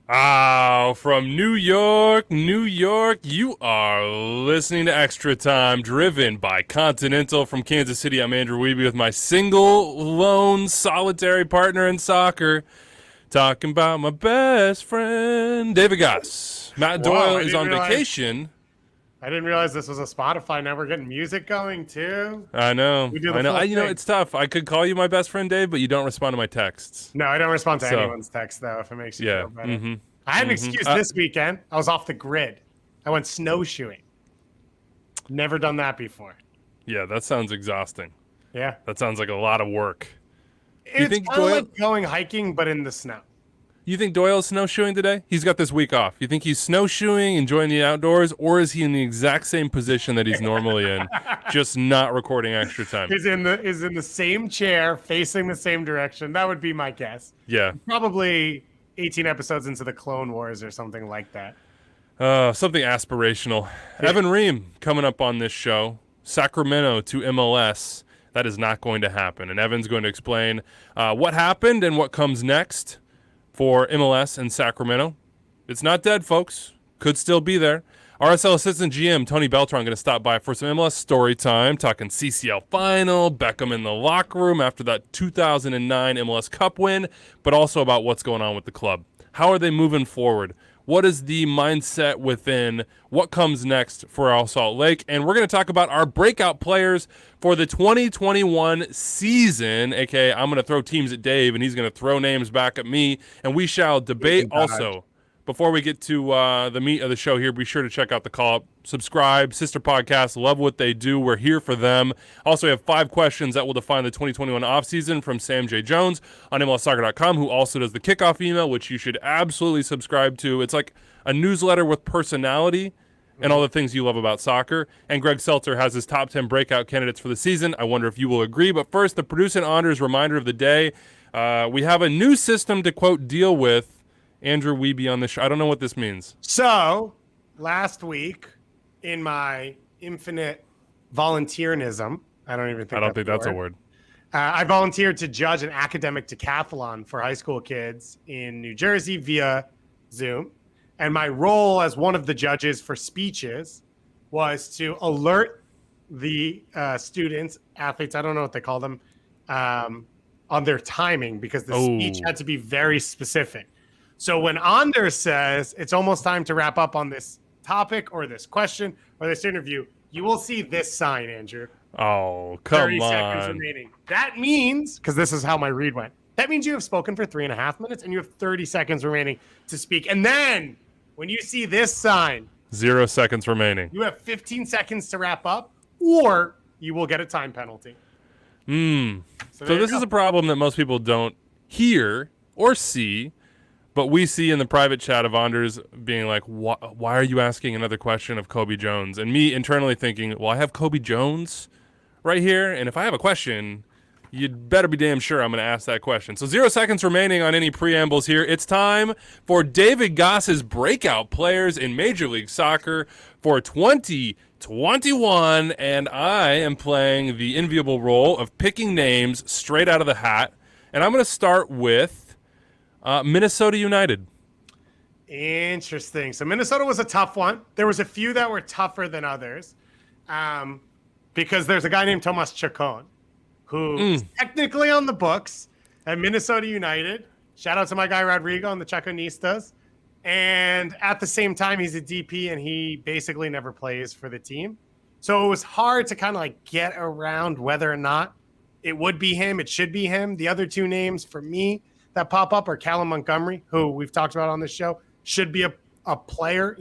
Oh, from New York, New York, you are listening to Extra Time, driven by Continental from Kansas City. I'm Andrew Wiebe with my single, lone, solitary partner in soccer, talking about my best friend, David Goss. Matt Whoa, Doyle is on vacation. I didn't realize this was a Spotify. Now we're getting music going too. I know, We do the I know. full thing. It's tough. I could call you my best friend, Dave, but you don't respond to my texts. No, I don't respond to So, anyone's text though, if it makes you yeah. feel better. I had an excuse this weekend. I was off the grid. I went snowshoeing. Never done that before. Yeah, that sounds exhausting. Yeah. That sounds like a lot of work. It's think kind of Doyle- like going hiking, but in the snow. You think Doyle's snowshoeing today? He's got this week off. You think he's snowshoeing, enjoying the outdoors, or is he in the exact same position that he's normally in, just not recording Extra Time? He's in the same chair, facing the same direction. That would be my guess. Yeah. Probably 18 episodes into the Clone Wars or something like that. Something aspirational. Evan Ream coming up on this show. Sacramento to MLS. That is not going to happen. And Evan's going to explain what happened and what comes next for MLS and Sacramento. It's not dead, folks. Could still be there. RSL assistant GM Tony Beltran going to stop by for some MLS story time, talking CCL final, Beckham in the locker room after that 2009 MLS Cup win, but also about what's going on with the club. How are they moving forward? What is the mindset within? What comes next for Al Salt Lake? And we're going to talk about our breakout players for the 2021 season, aka I'm going to throw teams at Dave, and he's going to throw names back at me, and we shall debate also. Before we get to the meat of the show here, be sure to check out the call-up, subscribe, sister podcast, love what they do. We're here for them. Also, we have 5 questions that will define the 2021 offseason from Sam J. Jones on MLSsoccer.com, who also does the kickoff email, which you should absolutely subscribe to. It's like a newsletter with personality and all the things you love about soccer. And Greg Seltzer has his top 10 breakout candidates for the season. I wonder if you will agree. But first, the Produce and Honors reminder of the day. We have a new system to, quote, deal with Andrew Wiebe on the show. I don't know what this means. So, last week, in my infinite volunteerism, I don't think that's a word. I volunteered to judge an academic decathlon for high school kids in New Jersey via Zoom. And my role as one of the judges for speeches was to alert the students, athletes, I don't know what they call them, on their timing, because the speech had to be very specific. So when Anders says it's almost time to wrap up on this topic or this question or this interview, you will see this sign, Andrew. Oh, come 30 on. seconds remaining. That means, because this is how my read went, that means you have spoken for 3.5 minutes and you have 30 seconds remaining to speak. And then when you see this sign, 0 seconds remaining. you have 15 seconds to wrap up, or you will get a time penalty. So this is a problem that most people don't hear or see, but we see in the private chat of Anders being like, why are you asking another question of Kobe Jones? And me internally thinking, well, I have Kobe Jones right here, and if I have a question, you'd better be damn sure I'm going to ask that question. So 0 seconds remaining on any preambles here. It's time for David Goss's breakout players in Major League Soccer for 2021, and I am playing the enviable role of picking names straight out of the hat, and I'm going to start with Minnesota United. Interesting. So Minnesota was a tough one. There was a few that were tougher than others, because there's a guy named Tomas Chacon, who's technically on the books at Minnesota United. Shout out to my guy Rodrigo on the Chaconistas. And at the same time, he's a DP, and he basically never plays for the team. So it was hard to kind of like get around whether or not it would be him. It should be him. The other 2 names for me that pop up are Callum Montgomery, who we've talked about on this show, should be a player,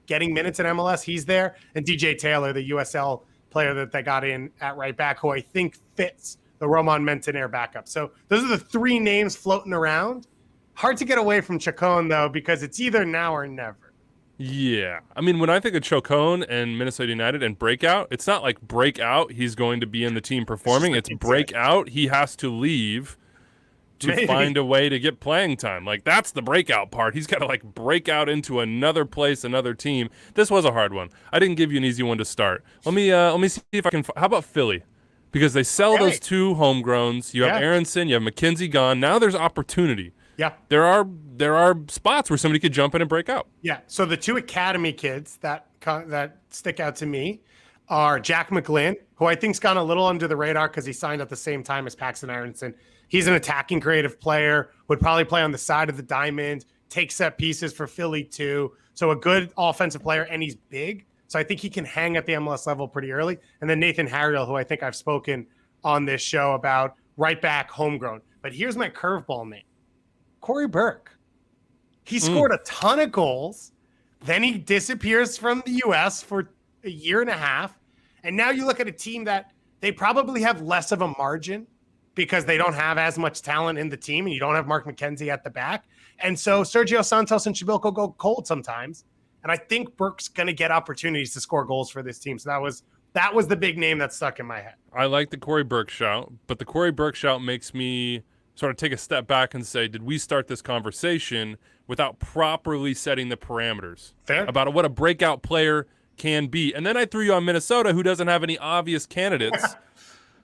getting minutes at MLS. He's there. And DJ Taylor, the USL player that they got in at right back, who I think fits the Roman Mentoner backup. So those are the 3 names floating around. Hard to get away from Chacon, though, because it's either now or never. Yeah. I mean, when I think of Chacon and Minnesota United and Breakout, it's not like Breakout, he's going to be in the team performing. It's Breakout, he has to leave to find a way to get playing time. Like, that's the breakout part. He's got to, like, break out into another place, another team. This was a hard one. I didn't give you an easy one to start. Let me see if I can how about Philly? Because they sell those 2 homegrowns. You have Aronson, you have McKenzie gone. Now there's opportunity. Yeah. There are spots where somebody could jump in and break out. Yeah. So the two academy kids that stick out to me are Jack McGlynn, who I think's gone a little under the radar because he signed at the same time as Paxton Aronson. He's an attacking creative player, would probably play on the side of the diamond, take set pieces for Philly too. So a good offensive player, and he's big. So I think he can hang at the MLS level pretty early. And then Nathan Harriel, who I think I've spoken on this show about, right back, homegrown. But here's my curveball name. Corey Burke. He scored a ton of goals. Then he disappears from the U.S. for a year and a half. And now you look at a team that they probably have less of a margin because they don't have as much talent in the team, and you don't have Mark McKenzie at the back. And so Sergio Santos and Chibilko go cold sometimes. And I think Burke's going to get opportunities to score goals for this team. So that was the big name that stuck in my head. I like the Corey Burke shout, but the Corey Burke shout makes me sort of take a step back and say, did we start this conversation without properly setting the parameters about what a breakout player can be? And then I threw you on Minnesota, who doesn't have any obvious candidates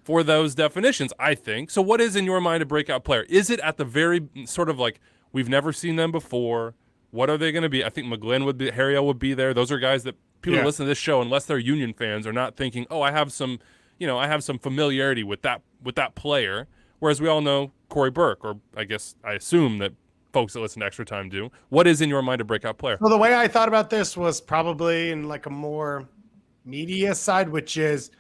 for those definitions, I think. So what is in your mind a breakout player? Is it at the very sort of like, we've never seen them before? What are they going to be? I think McGlynn would be, Harriel would be there. Those are guys that people who listen to this show, unless they're Union fans, are not thinking, oh, I have some familiarity with that player. Whereas we all know Corey Burke, or I assume that folks that listen to Extra Time do. What is in your mind a breakout player? Well, the way I thought about this was probably in like a more media side, which is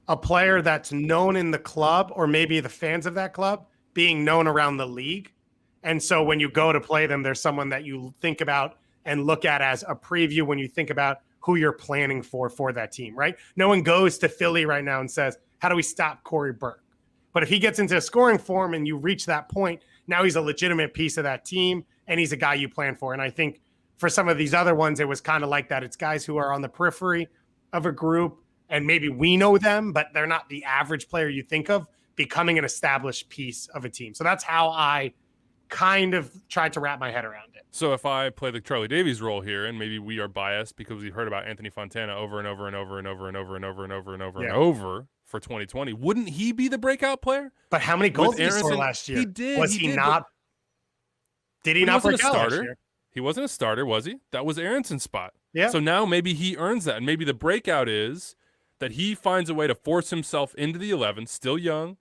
a player that's known in the club, or maybe the fans of that club being known around the league. And so when you go to play them, there's someone that you think about and look at as a preview when you think about who you're planning for that team, right? No one goes to Philly right now and says, how do we stop Corey Burke? But if he gets into a scoring form and you reach that point, now he's a legitimate piece of that team, and he's a guy you plan for. And I think for some of these other ones, it was kind of like that. It's guys who are on the periphery of a group, and maybe we know them, but they're not the average player you think of becoming an established piece of a team. So that's how I kind of tried to wrap my head around it. So if I play the Charlie Davies role here, and maybe we are biased because we've heard about Anthony Fontana over and over and over and over and over and over and over and over and over for 2020, wouldn't he be the breakout player? But how many goals did he score last year? He did. Was he not? Did he not break out last year? He wasn't a starter, was he? That was Aronson's spot. Yeah. So now maybe he earns that, and maybe the breakout is that he finds a way to force himself into the 11, still young,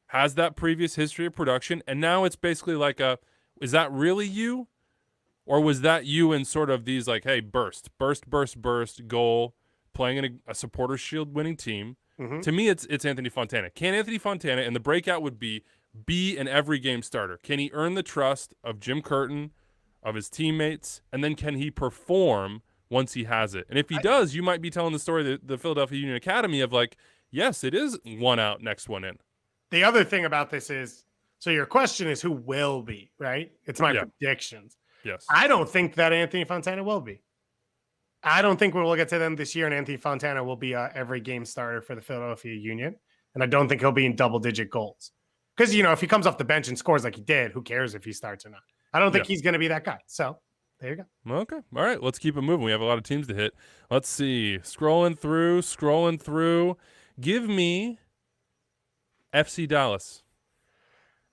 has that previous history of production, and now it's basically like is that really you? Or was that you in sort of these like, hey, burst, goal, playing in a Supporters Shield winning team? Mm-hmm. To me, it's Anthony Fontana. Can Anthony Fontana, and the breakout would be an every game starter? Can he earn the trust of Jim Curtin, of his teammates, and then can he perform once he has it? And if he does, you might be telling the story of the Philadelphia Union Academy of like, yes, it is one out, next one in. The other thing about this is, so your question is who will be, right? It's my predictions. Yes. I don't think that Anthony Fontana will be. I don't think we'll get to them this year, and Anthony Fontana will be a every game starter for the Philadelphia Union. And I don't think he'll be in double-digit goals. Because, if he comes off the bench and scores like he did, who cares if he starts or not? I don't think he's going to be that guy. So, there you go. Okay. All right. Let's keep it moving. We have a lot of teams to hit. Let's see. Scrolling through. Give me FC Dallas.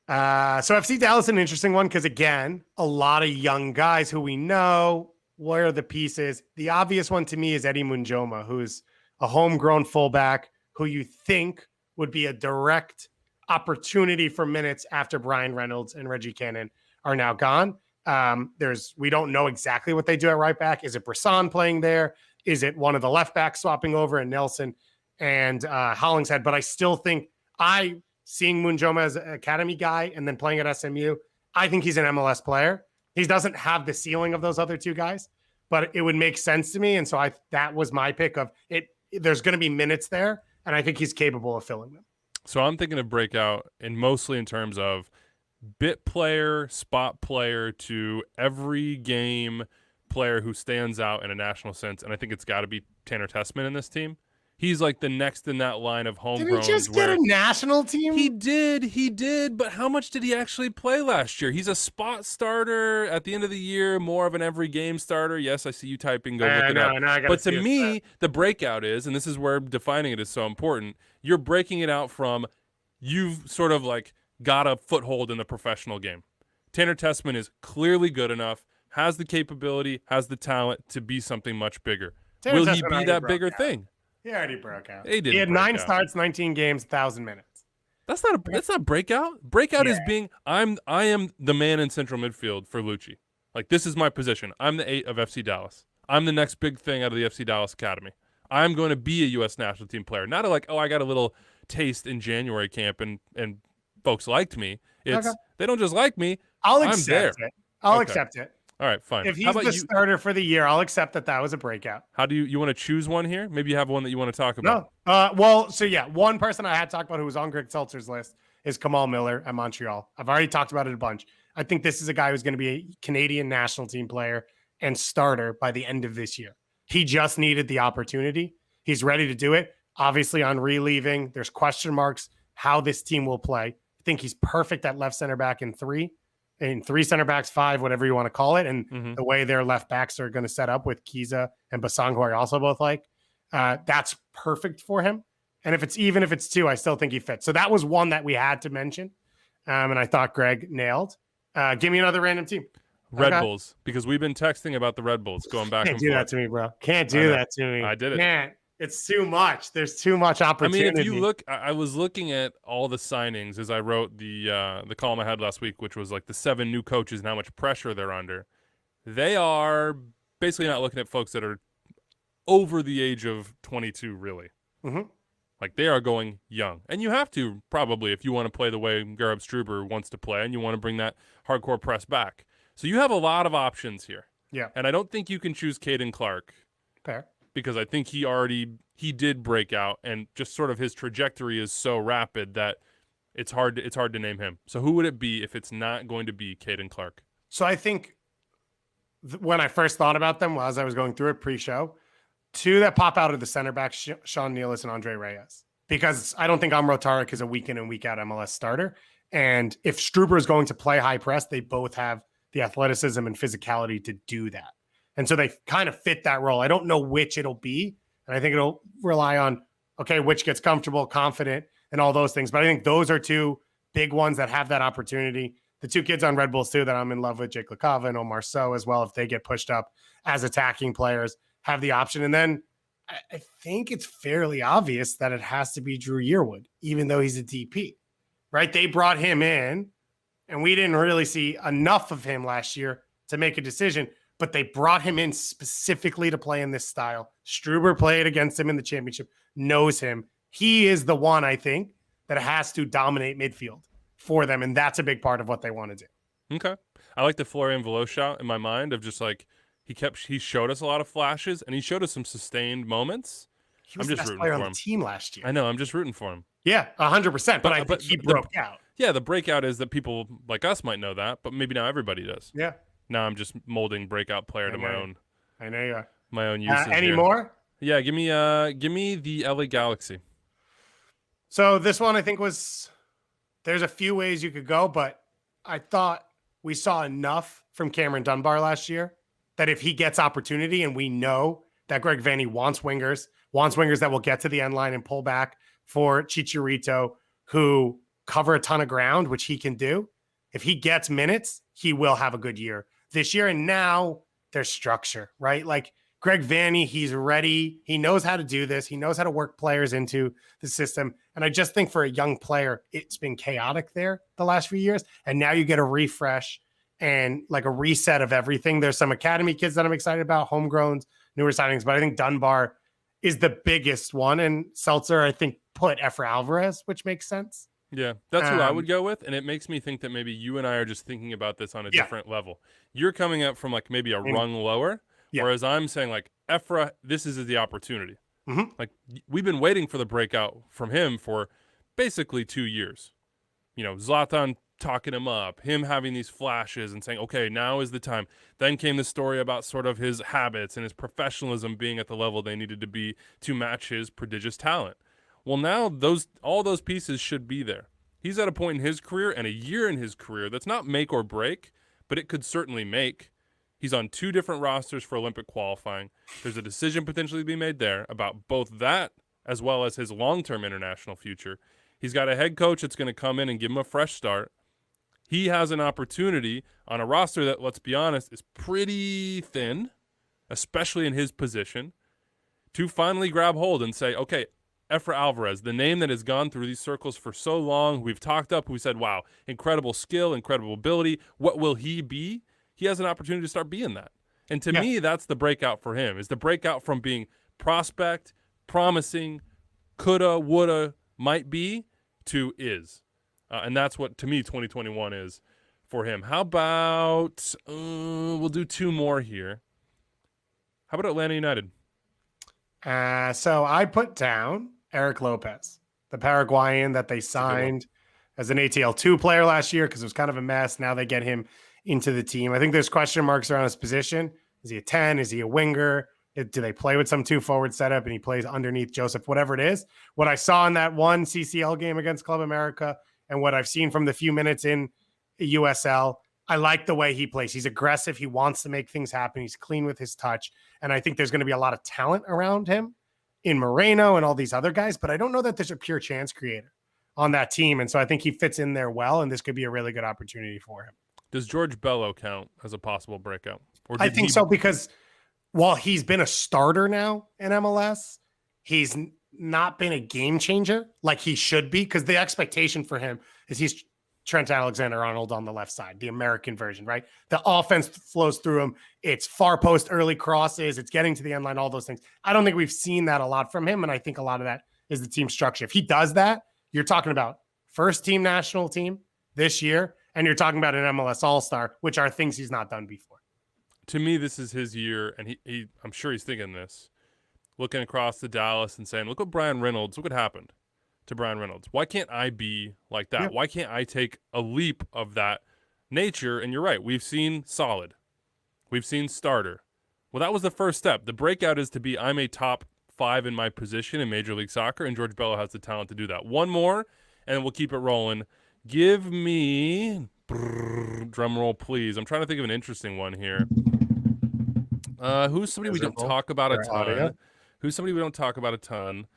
So FC Dallas is an interesting one because, again, a lot of young guys who we know. Where are the pieces? The obvious one to me is Eddie Munjoma, who's a homegrown fullback who you think would be a direct opportunity for minutes after Brian Reynolds and Reggie Cannon are now gone. We don't know exactly what they do at right back. Is it Brisson playing there? Is it one of the left backs swapping over and Nelson and Hollingshead? But I still think seeing Munjoma as an academy guy and then playing at SMU, I think he's an MLS player. He doesn't have the ceiling of those other two guys, but it would make sense to me. And so that was my pick of it. There's going to be minutes there, and I think he's capable of filling them. So I'm thinking of breakout, and mostly in terms of bit player, spot player to every game player who stands out in a national sense. And I think it's got to be Tanner Tessman in this team. He's like the next in that line of homegrown. Did he just get a national team? He did. But how much did he actually play last year? He's a spot starter at the end of the year, more of an every game starter. Yes, I see you typing. Go look it up. But to me, the breakout is, and this is where defining it is so important, you're breaking it out from you've sort of like got a foothold in the professional game. Tanner Tessman is clearly good enough, has the capability, has the talent to be something much bigger. Tanner Will he Tessman be already that broke bigger out. thing? He already broke out. He He had break 9 out. starts, 19 games, 1,000 minutes. That's not breakout. Breakout Yeah. is being I am the man in central midfield for Lucci. Like, this is my position. I'm the 8 of FC Dallas. I'm the next big thing out of the FC Dallas Academy. I'm going to be a U.S. national team player. Not like, oh, I got a little taste in January camp and folks liked me. It's They don't just like me. I'll I'm accept there. it. I'll Okay. accept it. All right, fine. If How he's about the you? starter for the year, I'll accept that was a breakout. How do you want to choose one here? Maybe you have one that you want to talk about. No. One person I had talked about who was on Greg Seltzer's list is Kamal Miller at Montreal. I've already talked about it a bunch. I think this is a guy who's going to be a Canadian national team player and starter by the end of this year. He just needed the opportunity. He's ready to do it. Obviously, on relieving, there's question marks how this team will play. I think he's perfect at left center back in 3 center backs, 5, whatever you want to call it. And the way their left backs are going to set up with Kiza and Basang, who I also both like, that's perfect for him. And if it's 2, I still think he fits. So that was one that we had to mention. And I thought Greg nailed. Give me another random team. Red Bulls, because we've been texting about the Red Bulls going back and forth. Can't do that to me, bro. Can't do that to me. I did it. Man, it's too much. There's too much opportunity. I mean, if you look, I was looking at all the signings as I wrote the column I had last week, which was like the 7 new coaches and how much pressure they're under. They are basically not looking at folks that are over the age of 22, really. Mm-hmm. Like, they are going young. And you have to, probably, if you want to play the way Garab Struber wants to play and you want to bring that hardcore press back. So you have a lot of options here. Yeah. And I don't think you can choose Caden Clark. Fair. Because I think he did break out, and just sort of his trajectory is so rapid that it's hard to name him. So who would it be if it's not going to be Caden Clark? So I think when I first thought about them, as I was going through it pre-show, 2 that pop out of the center back, Sean Nealis and Andre Reyes, because I don't think Amro Tarek is a week in and week out MLS starter. And if Struber is going to play high press, they both have the athleticism and physicality to do that. And so they kind of fit that role. I don't know which it'll be. And I think it'll rely on, which gets comfortable, confident, and all those things. But I think those are 2 big ones that have that opportunity. The 2 kids on Red Bulls, too, that I'm in love with, Jake LaCava and Omar Sow as well, if they get pushed up as attacking players, have the option. And then I think it's fairly obvious that it has to be Drew Yearwood, even though he's a DP, right? They brought him in, and we didn't really see enough of him last year to make a decision. But they brought him in specifically to play in this style. Struber played against him in the championship, knows him. He is the one, I think, that has to dominate midfield for them, and that's a big part of what they want to do. Okay. I like the Florian Velo shout in my mind of just like he showed us a lot of flashes, and he showed us some sustained moments. He was I'm the just best rooting player for on him. the team last year. I know. I'm just rooting for him. Yeah, 100%. But I think he broke out. Yeah, the breakout is that people like us might know that, but maybe not everybody does. Yeah. Now I'm just molding breakout player to my own. I know you are. My own uses. Any here. more? Yeah, give me the LA Galaxy. So this one I think there's a few ways you could go, but I thought we saw enough from Cameron Dunbar last year that if he gets opportunity, and we know that Greg Vanney wants wingers that will get to the end line and pull back for Chicharito, who cover a ton of ground, which he can do. If he gets minutes, he will have a good year this year. And now there's structure, right? Like Greg Vanney, he's ready. He knows how to do this. He knows how to work players into the system. And I just think for a young player, it's been chaotic there the last few years. And now you get a refresh and like a reset of everything. There's some academy kids that I'm excited about, homegrowns, newer signings, but I think Dunbar is the biggest one. And Seltzer, I think, put Efra Alvarez, which makes sense. Yeah, that's who I would go with. And it makes me think that maybe you and I are just thinking about this on a different level. You're coming up from like maybe a rung lower, whereas I'm saying like Efra, this is the opportunity. Mm-hmm. Like we've been waiting for the breakout from him for basically 2 years. Zlatan talking him up, him having these flashes and saying, okay, now is the time. Then came the story about sort of his habits and his professionalism being at the level they needed to be to match his prodigious talent. Well, now all those pieces should be there. He's at a point in his career and a year in his career that's not make or break, but it could certainly make. He's on 2 different rosters for Olympic qualifying. There's a decision potentially to be made there about both that as well as his long-term international future. He's got a head coach that's going to come in and give him a fresh start. He has an opportunity on a roster that, let's be honest, is pretty thin, especially in his position, to finally grab hold and say, okay, Efra Alvarez, the name that has gone through these circles for so long, we've talked up, we said, wow, incredible skill, incredible ability. What will he be? He has an opportunity to start being that. And to me, that's the breakout for him, is the breakout from being prospect, promising, coulda, woulda, might be, to is. And that's what, to me, 2021 is for him. How about, we'll do two more here. How about Atlanta United? So I put down Eric Lopez, the Paraguayan that they signed as an ATL2 player last year because it was kind of a mess. Now they get him into the team. I think there's question marks around his position. Is he a 10? Is he a winger? Do they play with some 2-forward setup and he plays underneath Joseph, whatever it is? What I saw in that one CCL game against Club America and what I've seen from the few minutes in USL, I like the way he plays. He's aggressive. He wants to make things happen. He's clean with his touch. And I think there's going to be a lot of talent around him in Moreno and all these other guys, but I don't know that there's a pure chance creator on that team. And so I think he fits in there well, and this could be a really good opportunity for him. Does George Bello count as a possible breakout? I think so, because while he's been a starter now in MLS, he's not been a game changer like he should be, because the expectation for him is he's Trent Alexander-Arnold on the left side, the American version, right? The offense flows through him. It's far post, early crosses. It's getting to the end line, all those things. I don't think we've seen that a lot from him, and I think a lot of that is the team structure. If he does that, you're talking about first team national team this year, and you're talking about an MLS All-Star, which are things he's not done before. To me, this is his year, and he I'm sure he's thinking this, looking across to Dallas and saying, look what happened to Brian Reynolds. Why can't I be like that? Yeah. Why can't I take a leap of that nature? And you're right. We've seen solid. We've seen starter. Well, that was the first step. The breakout is to be, I'm a top 5 in my position in Major League Soccer, and George Bello has the talent to do that. One more, and we'll keep it rolling. Give me, drum roll, please. I'm trying to think of an interesting one here. Who's somebody we don't talk about a ton? Who's somebody we don't talk about a ton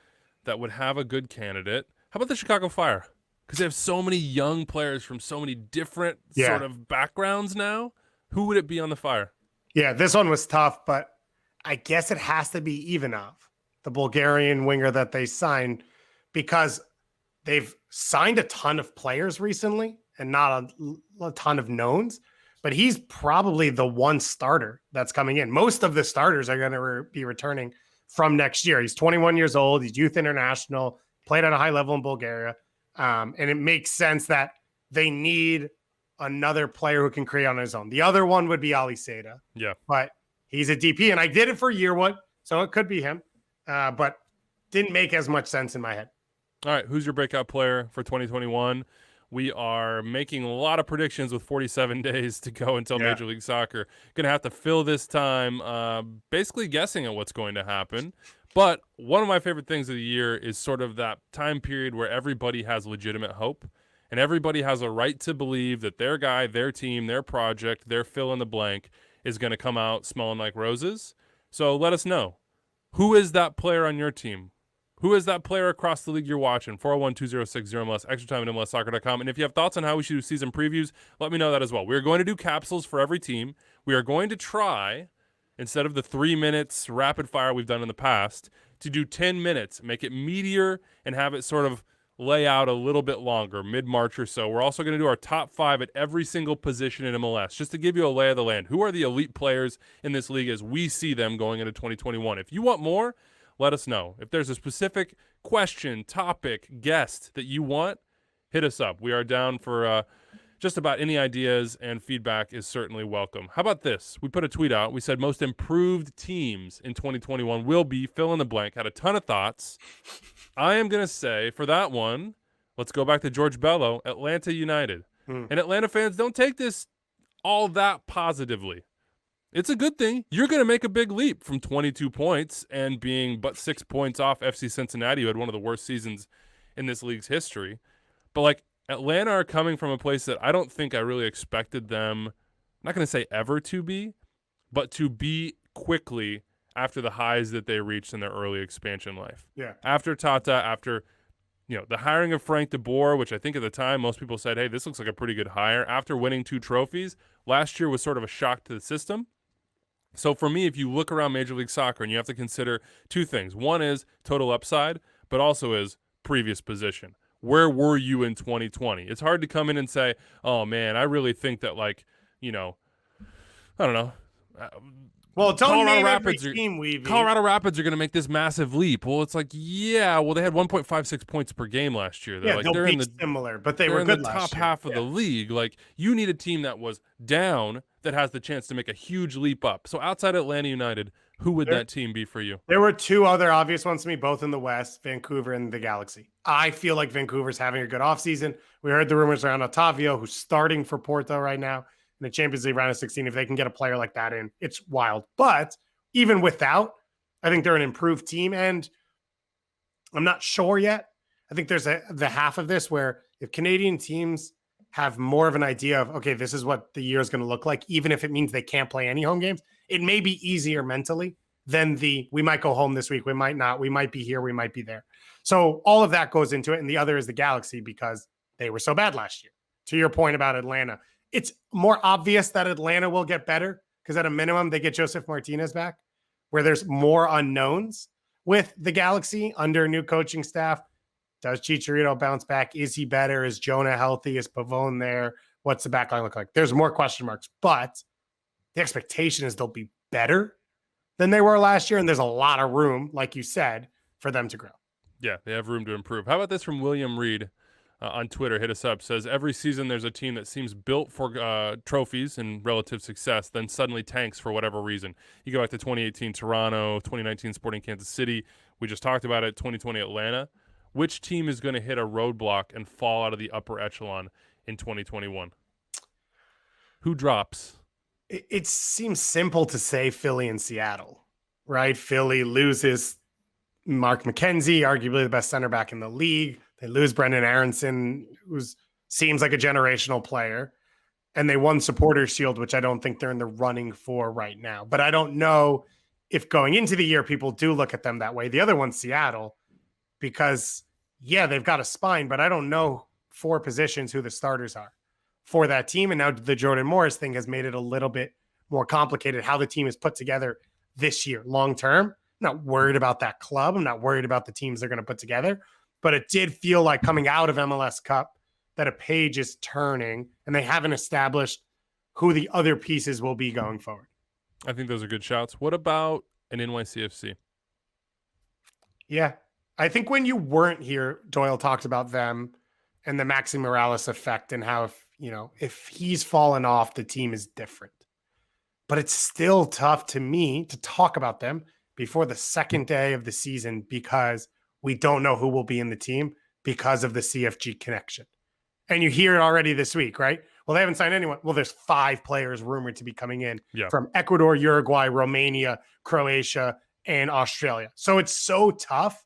that would have a good candidate? How about the Chicago Fire? Because they have so many young players from so many different sort of backgrounds now. Who would it be on the Fire? Yeah, this one was tough, but I guess it has to be Ivanov, the Bulgarian winger that they signed, because they've signed a ton of players recently and not a ton of knowns, but he's probably the one starter that's coming in. Most of the starters are going to be returning from next year. He's 21 years old. He's youth international, played at a high level in Bulgaria. And it makes sense that they need another player who can create on his own. The other one would be Ali Seda. Yeah. But he's a DP, and I did it for Yearwood, so it could be him. But didn't make as much sense in my head. All right, who's your breakout player for 2021? We are making a lot of predictions with 47 days to go until Major League Soccer. Going to have to fill this time basically guessing at what's going to happen. But one of my favorite things of the year is sort of that time period where everybody has legitimate hope and everybody has a right to believe that their guy, their team, their project, their fill in the blank is going to come out smelling like roses. So let us know. Who is that player on your team? Who is that player across the league you're watching? 401-2060-MLS, extra time at MLSsoccer.com. And if you have thoughts on how we should do season previews, let me know that as well. We're going to do capsules for every team. We are going to try, instead of the 3 minutes rapid fire we've done in the past, to do 10 minutes, make it meatier, and have it sort of lay out a little bit longer, mid-March or so. We're also going to do our top 5 at every single position in MLS, just to give you a lay of the land. Who are the elite players in this league as we see them going into 2021? If you want more, let us know. If there's a specific question, topic, guest that you want, hit us up. We are down for just about any ideas, and feedback is certainly welcome. How about this? We put a tweet out. We said most improved teams in 2021 will be fill in the blank. Had a ton of thoughts. I am going to say for that one, let's go back to George Bello, Atlanta United. And Atlanta fans, don't take this all that positively. It's a good thing. You're going to make a big leap from 22 points and being but 6 points off FC Cincinnati, who had one of the worst seasons in this league's history. But, like, Atlanta are coming from a place that I don't think I really expected them, I'm not going to say ever to be, but to be quickly after the highs that they reached in their early expansion life. Yeah. After Tata, after the hiring of Frank DeBoer, which I think at the time most people said, hey, this looks like a pretty good hire. After winning 2 trophies, last year was sort of a shock to the system. So for me, if you look around Major League Soccer and you have to consider 2 things. One is total upside, but also is previous position. Where were you in 2020? It's hard to come in and say, oh, man, I really think that, I don't know. Well, don't Colorado name Rapids every team, Weavy. Colorado Rapids are going to make this massive leap. Well, it's like, yeah, well, they had 1.56 points per game last year. They're in the similar, but they were in good the last top year. half of the league. Like, you need a team that was down that has the chance to make a huge leap up. So outside Atlanta United, who would that team be for you? There were 2 other obvious ones to me, both in the West, Vancouver and the Galaxy. I feel like Vancouver's having a good offseason. We heard the rumors around Otavio, who's starting for Porto right now in the Champions League round of 16. If they can get a player like that in, it's wild. But even without, I think they're an improved team. And I'm not sure yet. I think there's the half of this where if Canadian teams have more of an idea of, okay, this is what the year is going to look like, even if it means they can't play any home games, it may be easier mentally than we might go home this week. We might not. We might be here. We might be there. So all of that goes into it. And the other is the Galaxy because they were so bad last year. To your point about Atlanta, it's more obvious that Atlanta will get better because at a minimum, they get Joseph Martinez back, where there's more unknowns with the Galaxy under new coaching staff. Does Chicharito bounce back? Is he better? Is Jonah healthy? Is Pavone there? What's the backline look like? There's more question marks, but the expectation is they'll be better than they were last year, and there's a lot of room, like you said, for them to grow. Yeah, they have room to improve. How about this from William Reed on Twitter? Hit us up. Says, every season there's a team that seems built for trophies and relative success, then suddenly tanks for whatever reason. You go back to 2018 Toronto, 2019 Sporting Kansas City. We just talked about it, 2020 Atlanta. Which team is going to hit a roadblock and fall out of the upper echelon in 2021? Who drops? It seems simple to say Philly and Seattle, right? Philly loses Mark McKenzie, arguably the best center back in the league. They lose Brendan Aronson, who seems like a generational player. And they won Supporters Shield, which I don't think they're in the running for right now. But I don't know if going into the year, people do look at them that way. The other one's Seattle, because, yeah, they've got a spine, but I don't know 4 positions who the starters are for that team. And now the Jordan Morris thing has made it a little bit more complicated how the team is put together this year, long term. I'm not worried about that club. I'm not worried about the teams they're going to put together. But it did feel like coming out of MLS Cup that a page is turning and they haven't established who the other pieces will be going forward. I think those are good shouts. What about an NYCFC? Yeah. I think when you weren't here, Doyle talked about them and the Maxi Morales effect and how, if he's fallen off, the team is different. But it's still tough to me to talk about them before the second day of the season because we don't know who will be in the team because of the CFG connection. And you hear it already this week, right? Well, they haven't signed anyone. Well, there's 5 players rumored to be coming in from Ecuador, Uruguay, Romania, Croatia, and Australia. So it's so tough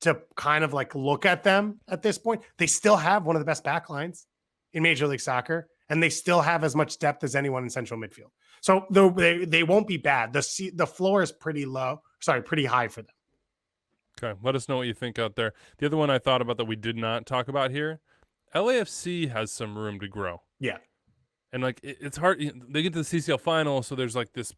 to kind of look at them at this point. They still have one of the best backlines in Major League Soccer, and they still have as much depth as anyone in central midfield. So they won't be bad. The floor is pretty high for them. Okay, let us know what you think out there. The other one I thought about that we did not talk about here, LAFC has some room to grow. Yeah. And it's hard. They get to the CCL final, so there's this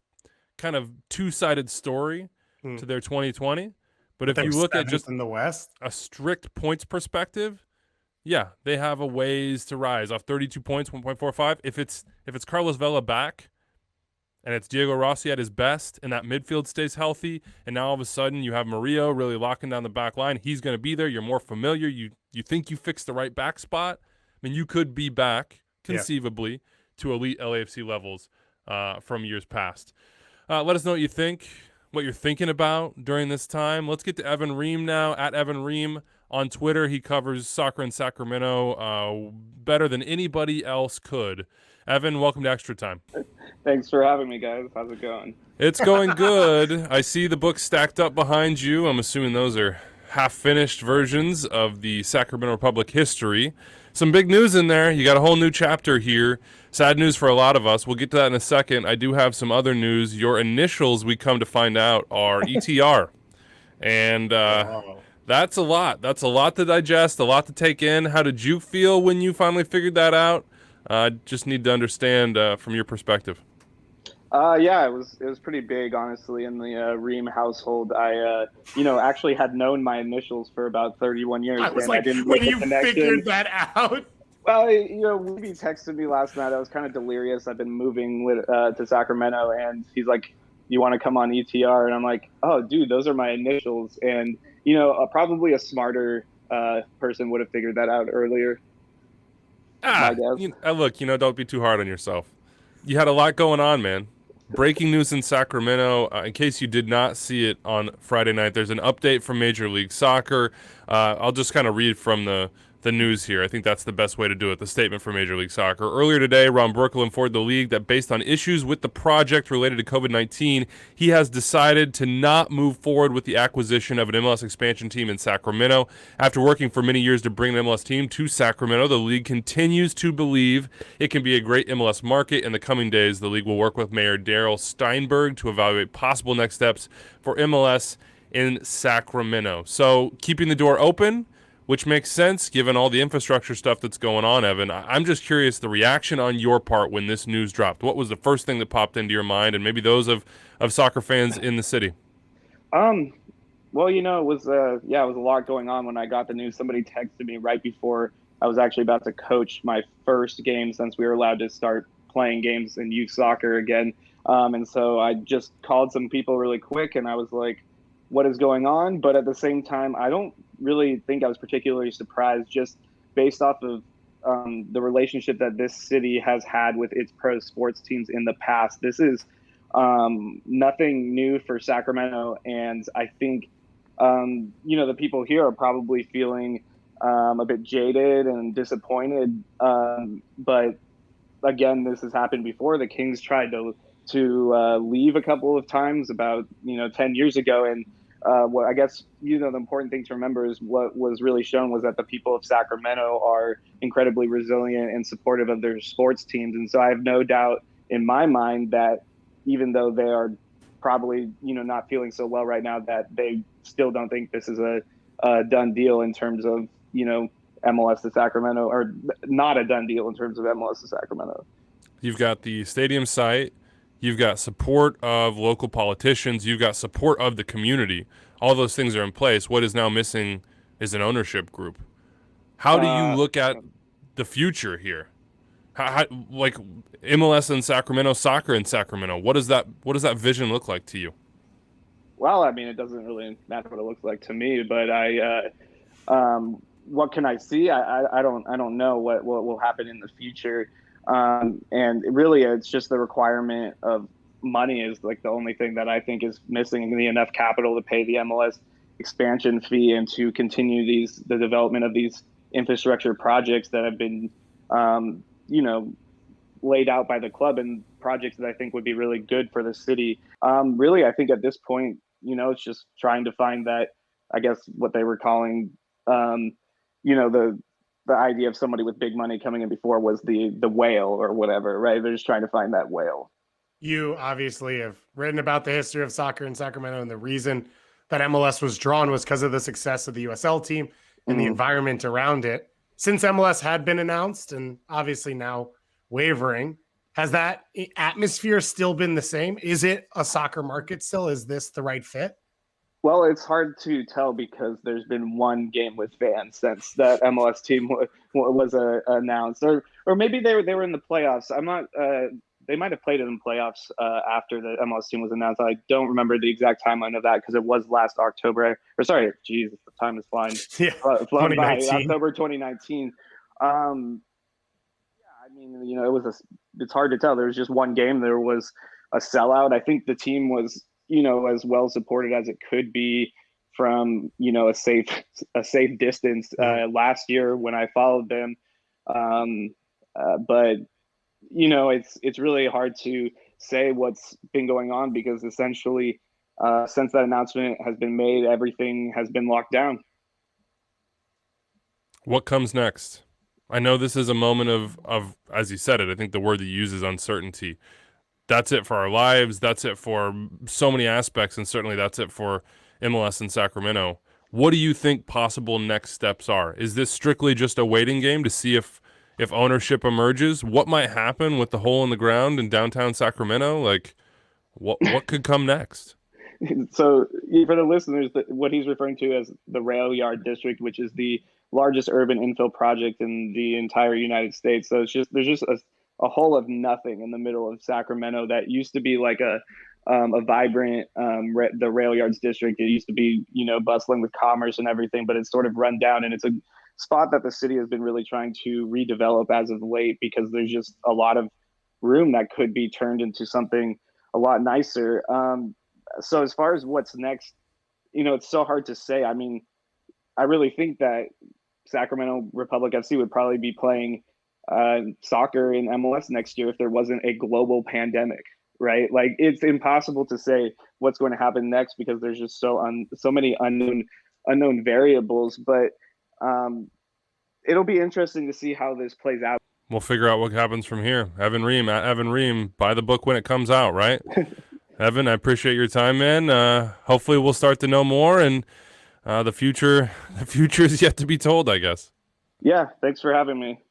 kind of two-sided story to their 2020. But if you look at just in the West, a strict points perspective, yeah, they have a ways to rise off 32 points, 1.45. If it's Carlos Vela back and it's Diego Rossi at his best and that midfield stays healthy, and now all of a sudden you have Murillo really locking down the back line, he's going to be there. You're more familiar. You think you fixed the right back spot. I mean, you could be back conceivably to elite LAFC levels from years past. Let us know what you think, what you're thinking about during this time. Let's get to Evan Ream now, at Evan Ream on Twitter. He covers soccer in Sacramento better than anybody else could. Evan, welcome to Extra Time. Thanks for having me, guys. How's it going? It's going good. I see the books stacked up behind you. I'm assuming those are half-finished versions of the Sacramento Republic history. Some big news in there. You got a whole new chapter here. Sad news for a lot of us. We'll get to that in a second. I do have some other news. Your initials, we come to find out, are ETR. And that That's a lot. That's a lot to digest, a lot to take in. How did you feel when you finally figured that out? Just need to understand from your perspective. Yeah, it was pretty big, honestly, in the Ream household. I actually had known my initials for about 31 years, I was and I like, didn't when make the you connection. figured that out. Well, Weeby texted me last night. I was kind of delirious. I've been moving to Sacramento, and he's like, "You want to come on ETR?" And I'm like, "Oh, dude, those are my initials." And probably a smarter person would have figured that out earlier. My guess. Look, don't be too hard on yourself. You had a lot going on, man. Breaking news in Sacramento. In case you did not see it on Friday night, there's an update from Major League Soccer. I'll just kind of read from the news here. I think that's the best way to do it. The statement from Major League Soccer. Earlier today, Ron Burkle informed the league that based on issues with the project related to COVID-19, he has decided to not move forward with the acquisition of an MLS expansion team in Sacramento. After working for many years to bring an MLS team to Sacramento, the league continues to believe it can be a great MLS market. In the coming days, the league will work with Mayor Daryl Steinberg to evaluate possible next steps for MLS in Sacramento. So keeping the door open, which makes sense given all the infrastructure stuff that's going on, Evan. I'm just curious the reaction on your part when this news dropped. What was the first thing that popped into your mind, and maybe those of soccer fans in the city? Well, it was it was a lot going on when I got the news. Somebody texted me right before I was actually about to coach my first game since we were allowed to start playing games in youth soccer again. And so I just called some people really quick, and I was like, what is going on? But at the same time, I don't really think I was particularly surprised, just based off of the relationship that this city has had with its pro sports teams in the past. This is nothing new for Sacramento, and I think the people here are probably feeling a bit jaded and disappointed. But again, this has happened before. The Kings tried to leave a couple of times about 10 years ago, and what I guess the important thing to remember is what was really shown was that the people of Sacramento are incredibly resilient and supportive of their sports teams, and so I have no doubt in my mind that even though they are probably not feeling so well right now, that they still don't think this is a done deal in terms of MLS to Sacramento, or not a done deal in terms of MLS to Sacramento. You've got the stadium site. You've got support of local politicians. You've got support of the community. All those things are in place. What is now missing is an ownership group. How do you look at the future here? How like MLS in Sacramento, soccer in Sacramento? What does that vision look like to you? Well, I mean, it doesn't really matter what it looks like to me, but what can I see? I don't know what will happen in the future. And really, it's just the requirement of money is like the only thing that I think is missing, the enough capital to pay the MLS expansion fee and to continue the development of these infrastructure projects that have been, laid out by the club, and projects that I think would be really good for the city. Really, I think at this point, it's just trying to find that, I guess what they were calling, the idea of somebody with big money coming in before was the whale or whatever, right? They're just trying to find that whale. You obviously have written about the history of soccer in Sacramento, and the reason that MLS was drawn was because of the success of the USL team and the environment around it. Since MLS had been announced and obviously now wavering, has that atmosphere still been the same? Is it a soccer market still? Is this the right fit? Well, it's hard to tell because there's been one game with fans since that MLS team was announced, or maybe they were in the playoffs. I'm not. They might have played it in playoffs after the MLS team was announced. I don't remember the exact timeline of that because it was last October. Or sorry, geez, the time is flying. Yeah, flown by. October 2019. I mean, it's hard to tell. There was just one game. There was a sellout. I think the team was, as well supported as it could be from, a safe distance last year when I followed them. But it's really hard to say what's been going on because essentially since that announcement has been made, everything has been locked down. What comes next? I know this is a moment of, as you said it, I think the word that you use is uncertainty. That's it for our lives. That's it for so many aspects, and certainly that's it for MLS in Sacramento. What do you think possible next steps are? Is this strictly just a waiting game to see if ownership emerges? What might happen with the hole in the ground in downtown Sacramento? Like, what could come next? So for the listeners, what he's referring to as the Rail Yard District, which is the largest urban infill project in the entire United States. So there's just a hole of nothing in the middle of Sacramento that used to be like a vibrant the Rail Yards District. It used to be, bustling with commerce and everything, but it's sort of run down, and it's a spot that the city has been really trying to redevelop as of late, because there's just a lot of room that could be turned into something a lot nicer. So as far as what's next, it's so hard to say. I mean, I really think that Sacramento Republic FC would probably be playing soccer in MLS next year if there wasn't a global pandemic, right? Like, it's impossible to say what's going to happen next because there's just so many unknown variables. But it'll be interesting to see how this plays out. We'll figure out what happens from here. Evan Ream, at Evan Ream, buy the book when it comes out, right? Evan, I appreciate your time, man. Hopefully we'll start to know more, and the future is yet to be told, I guess. Yeah, thanks for having me.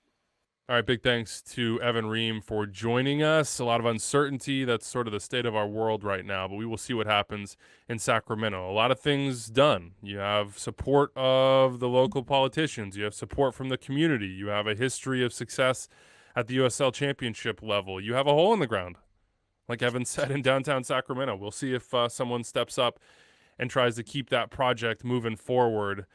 All right, big thanks to Evan Ream for joining us. A lot of uncertainty. That's sort of the state of our world right now, but we will see what happens in Sacramento. A lot of things done. You have support of the local politicians. You have support from the community. You have a history of success at the USL Championship level. You have a hole in the ground, like Evan said, in downtown Sacramento. We'll see if someone steps up and tries to keep that project moving forward.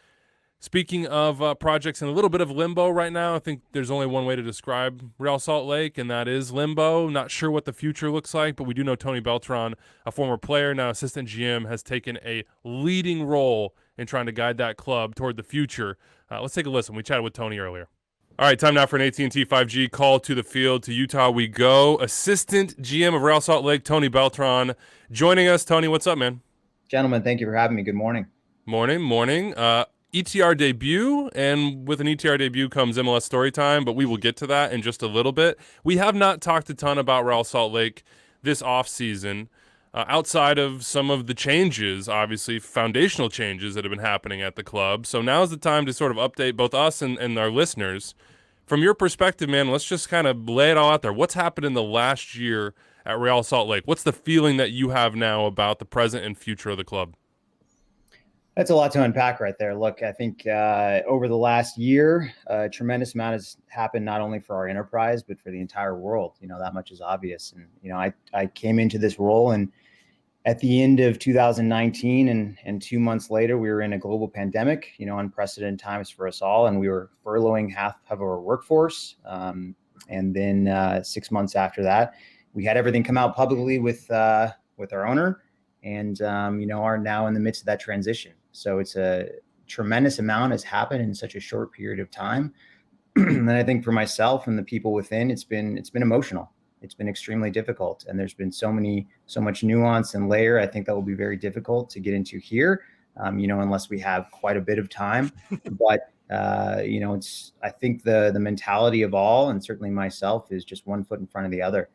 Speaking of projects in a little bit of limbo right now, I think there's only one way to describe Real Salt Lake, and that is limbo. Not sure what the future looks like, but we do know Tony Beltran, a former player, now assistant GM, has taken a leading role in trying to guide that club toward the future. Let's take a listen. We chatted with Tony earlier. All right, time now for an AT&T 5G call to the field. To Utah we go. Assistant GM of Real Salt Lake, Tony Beltran, joining us. Tony, what's up, man? Gentlemen, thank you for having me. Good morning. Morning. ETR debut, and with an ETR debut comes MLS Storytime, but we will get to that in just a little bit. We have not talked a ton about Real Salt Lake this offseason, outside of some of the changes, obviously, foundational changes that have been happening at the club. So now's the time to sort of update both us and our listeners. From your perspective, man, let's just kind of lay it all out there. What's happened in the last year at Real Salt Lake? What's the feeling that you have now about the present and future of the club? That's a lot to unpack right there. Look, I think over the last year, a tremendous amount has happened, not only for our enterprise, but for the entire world. That much is obvious. And, I came into this role, and at the end of 2019 and 2 months later, we were in a global pandemic, unprecedented times for us all. And we were furloughing half of our workforce. And then 6 months after that, we had everything come out publicly with our owner, and, are now in the midst of that transition. So it's a tremendous amount has happened in such a short period of time. And I think for myself and the people within, it's been emotional. It's been extremely difficult. And there's been so much nuance and layer. I think that will be very difficult to get into here, unless we have quite a bit of time. But, I think the mentality of all, and certainly myself, is just one foot in front of the other.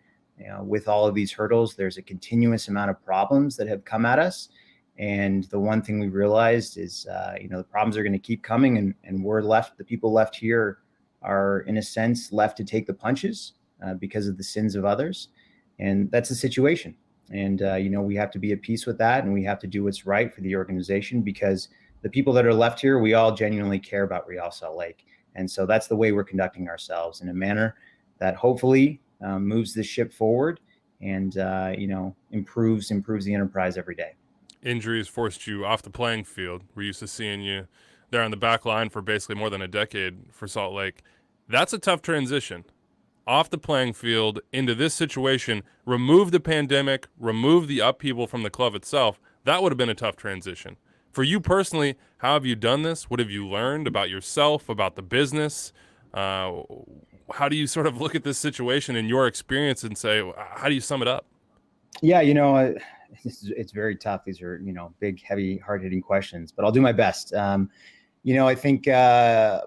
With all of these hurdles, there's a continuous amount of problems that have come at us. And the one thing we realized is, the problems are going to keep coming, and the people left here are, in a sense, left to take the punches because of the sins of others. And that's the situation. And, we have to be at peace with that, and we have to do what's right for the organization, because the people that are left here, we all genuinely care about Real Salt Lake. And so that's the way we're conducting ourselves, in a manner that hopefully moves the ship forward and, improves the enterprise every day. Injuries forced you off the playing field. We're used to seeing you there on the back line for basically more than a decade for Salt Lake. That's a tough transition. Off the playing field into this situation, remove the pandemic, remove the upheaval from the club itself. That would have been a tough transition. For you personally, how have you done this? What have you learned about yourself, about the business? How do you sort of look at this situation in your experience and say, how do you sum it up? Yeah, it's very tough. These are, big, heavy, hard-hitting questions, but I'll do my best. I think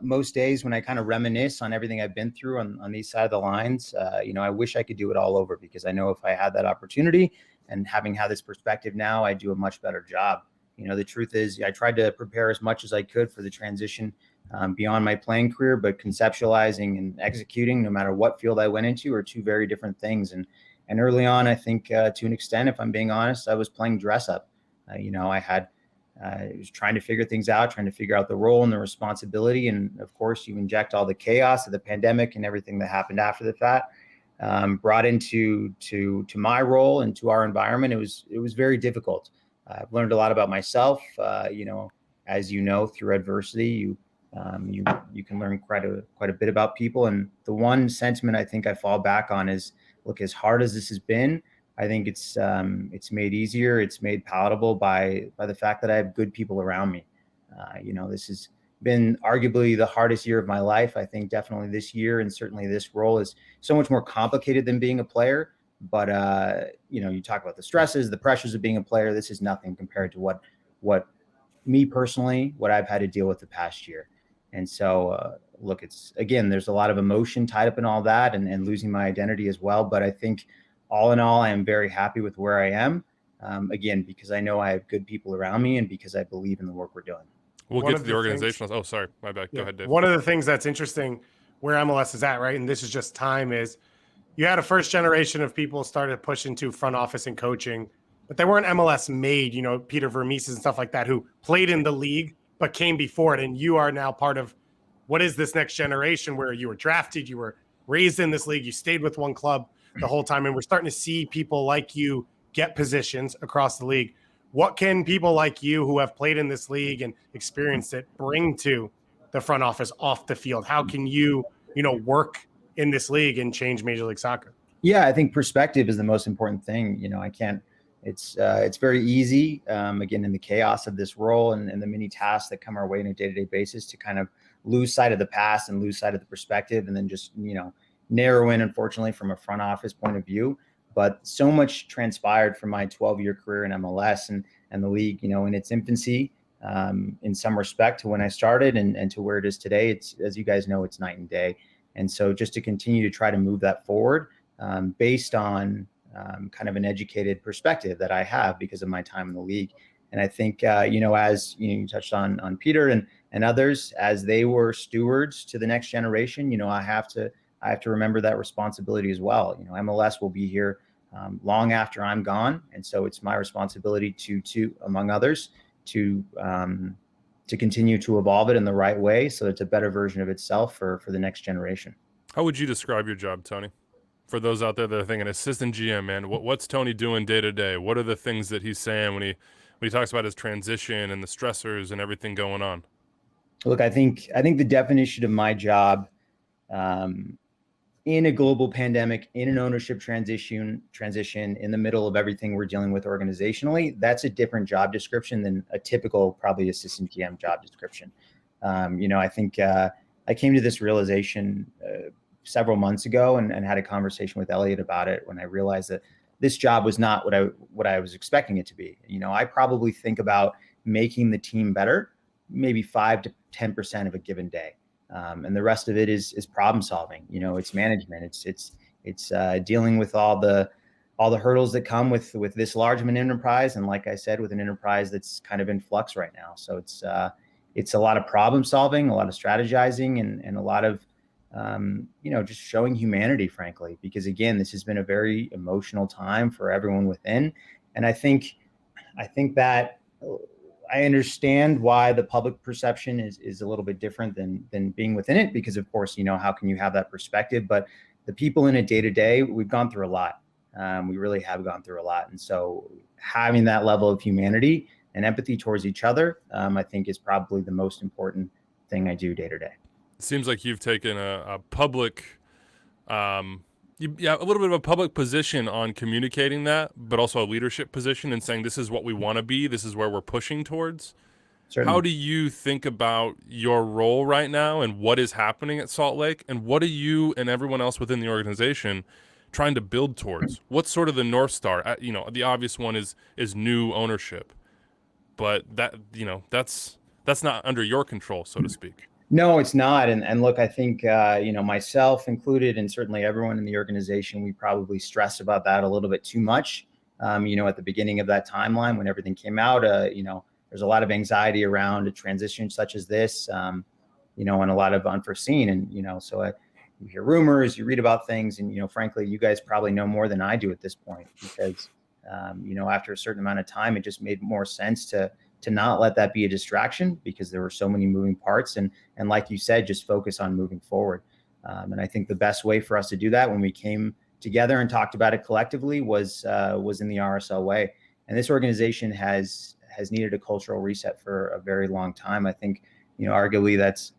most days when I kind of reminisce on everything I've been through on these side of the lines, I wish I could do it all over, because I know if I had that opportunity, and having had this perspective now, I do a much better job. The truth is I tried to prepare as much as I could for the transition beyond my playing career, but conceptualizing and executing, no matter what field I went into, are two very different things. And early on, I think to an extent, if I'm being honest, I was playing dress up. I was trying to figure things out, trying to figure out the role and the responsibility. And of course, you inject all the chaos of the pandemic and everything that happened after the fact, brought into to my role and to our environment. It was very difficult. I've learned a lot about myself. As you know, through adversity, you can learn quite a bit about people. And the one sentiment I think I fall back on is, look, as hard as this has been, I think it's made easier. It's made palatable by the fact that I have good people around me. This has been arguably the hardest year of my life. I think definitely this year, and certainly this role is so much more complicated than being a player. But you talk about the stresses, the pressures of being a player. This is nothing compared to what me personally, what I've had to deal with the past year. And so, look, there's a lot of emotion tied up in all that, and losing my identity as well. But I think all in all, I am very happy with where I am. Because I know I have good people around me and because I believe in the work we're doing. We'll get to the organizational. Oh, sorry, my bad. Go ahead, Dave. One of the things that's interesting where MLS is at, right, and this is just time, is you had a first generation of people started to push into front office and coaching, but they weren't MLS made, Peter Vermees and stuff like that, who played in the league but came before it. And you are now part of what is this next generation where you were drafted, you were raised in this league, you stayed with one club the whole time. And we're starting to see people like you get positions across the league. What can people like you who have played in this league and experienced it bring to the front office off the field? How can you, work in this league and change Major League Soccer? Yeah, I think perspective is the most important thing. It's very easy, again, in the chaos of this role and the many tasks that come our way on a day-to-day basis, to kind of lose sight of the past and lose sight of the perspective, and then just, narrow in, unfortunately, from a front office point of view. But so much transpired from my 12-year career in MLS and the league, in its infancy, in some respect, to when I started and to where it is today. It's, as you guys know, it's night and day. And so just to continue to try to move that forward, based on kind of an educated perspective that I have because of my time in the league. And I think, as you touched on Peter and others, as they were stewards to the next generation, I have to remember that responsibility as well. MLS will be here long after I'm gone. And so it's my responsibility to among others, to continue to evolve it in the right way so it's a better version of itself for the next generation. How would you describe your job, Tony? For those out there that are thinking, assistant GM, man, what's Tony doing day to day? What are the things that he's saying when he talks about his transition and the stressors and everything going on? Look, I think the definition of my job, in a global pandemic, in an ownership transition, in the middle of everything we're dealing with organizationally, that's a different job description than a typical, probably assistant GM job description. I think I came to this realization several months ago and had a conversation with Elliot about it when I realized that this job was not what I was expecting it to be. I probably think about making the team better, maybe 5 to 10% of a given day. And the rest of it is problem solving. It's management. It's dealing with all the hurdles that come with this large of an enterprise. And like I said, with an enterprise that's kind of in flux right now. So it's a lot of problem solving, a lot of strategizing, and a lot of just showing humanity, frankly, because again, this has been a very emotional time for everyone within. And I think that I understand why the public perception is a little bit different than being within it, because of course, how can you have that perspective? But the people in it day to day, we've gone through a lot. We really have gone through a lot. And so having that level of humanity and empathy towards each other, I think is probably the most important thing I do day to day. It seems like you've taken a public, a little bit of a public position on communicating that, but also a leadership position and saying this is what we want to be, this is where we're pushing towards. Certainly. How do you think about your role right now and what is happening at Salt Lake, and what are you and everyone else within the organization trying to build towards? What's sort of the North Star? The obvious one is new ownership, but that's not under your control, so to speak. No, it's not. And look, I think, myself included, and certainly everyone in the organization, we probably stressed about that a little bit too much. At the beginning of that timeline when everything came out, there there's a lot of anxiety around a transition such as this, and a lot of unforeseen. And, so you hear rumors, you read about things, and, frankly, you guys probably know more than I do at this point, because, after a certain amount of time, it just made more sense to not let that be a distraction, because there were so many moving parts, and like you said, just focus on moving forward. And I think the best way for us to do that, when we came together and talked about it collectively, was in the RSL way. And this organization has needed a cultural reset for a very long time. I think, arguably that's,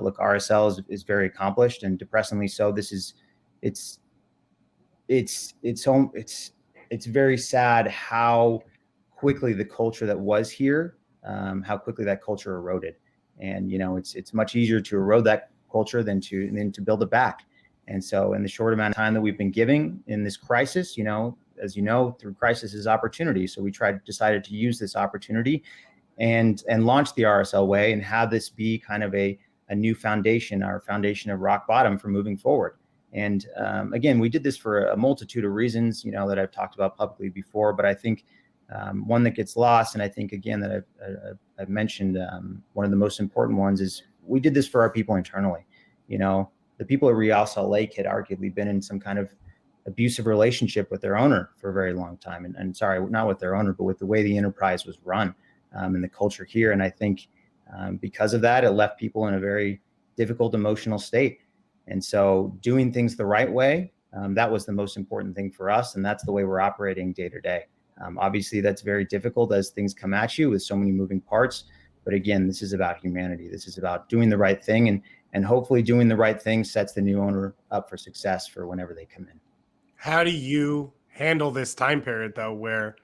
look, RSL is very accomplished, and depressingly so. It's very sad how quickly the culture that was here, how quickly that culture eroded. And, it's much easier to erode that culture than to build it back. And so in the short amount of time that we've been giving in this crisis, as you know, through crisis is opportunity. So we decided to use this opportunity and launch the RSL way, and have this be kind of a new foundation, our foundation of rock bottom for moving forward. And again, we did this for a multitude of reasons, that I've talked about publicly before, but I think one that gets lost, and I think, again, that I've mentioned, one of the most important ones is we did this for our people internally. The people at Real Salt Lake had arguably been in some kind of abusive relationship with their owner for a very long time. And sorry, not with their owner, but with the way the enterprise was run, and the culture here. And I think because of that, it left people in a very difficult emotional state. And so doing things the right way, that was the most important thing for us. And that's the way we're operating day to day. Obviously, that's very difficult as things come at you with so many moving parts. But again, this is about humanity. This is about doing the right thing, and hopefully doing the right thing sets the new owner up for success for whenever they come in. How do you handle this time period, though, where,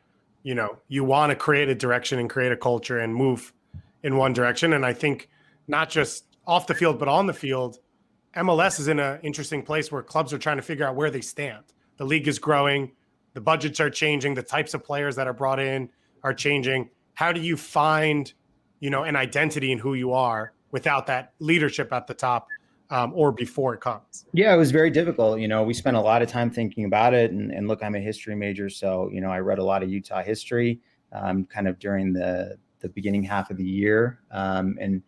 you want to create a direction and create a culture and move in one direction? And I think not just off the field, but on the field, MLS is in an interesting place where clubs are trying to figure out where they stand. The league is growing. The budgets are changing. The types of players that are brought in are changing. How do you find, an identity in who you are without that leadership at the top, or before it comes? Yeah, it was very difficult. We spent a lot of time thinking about it, and look, I'm a history major. So, I read a lot of Utah history, kind of during the beginning half of the year. And,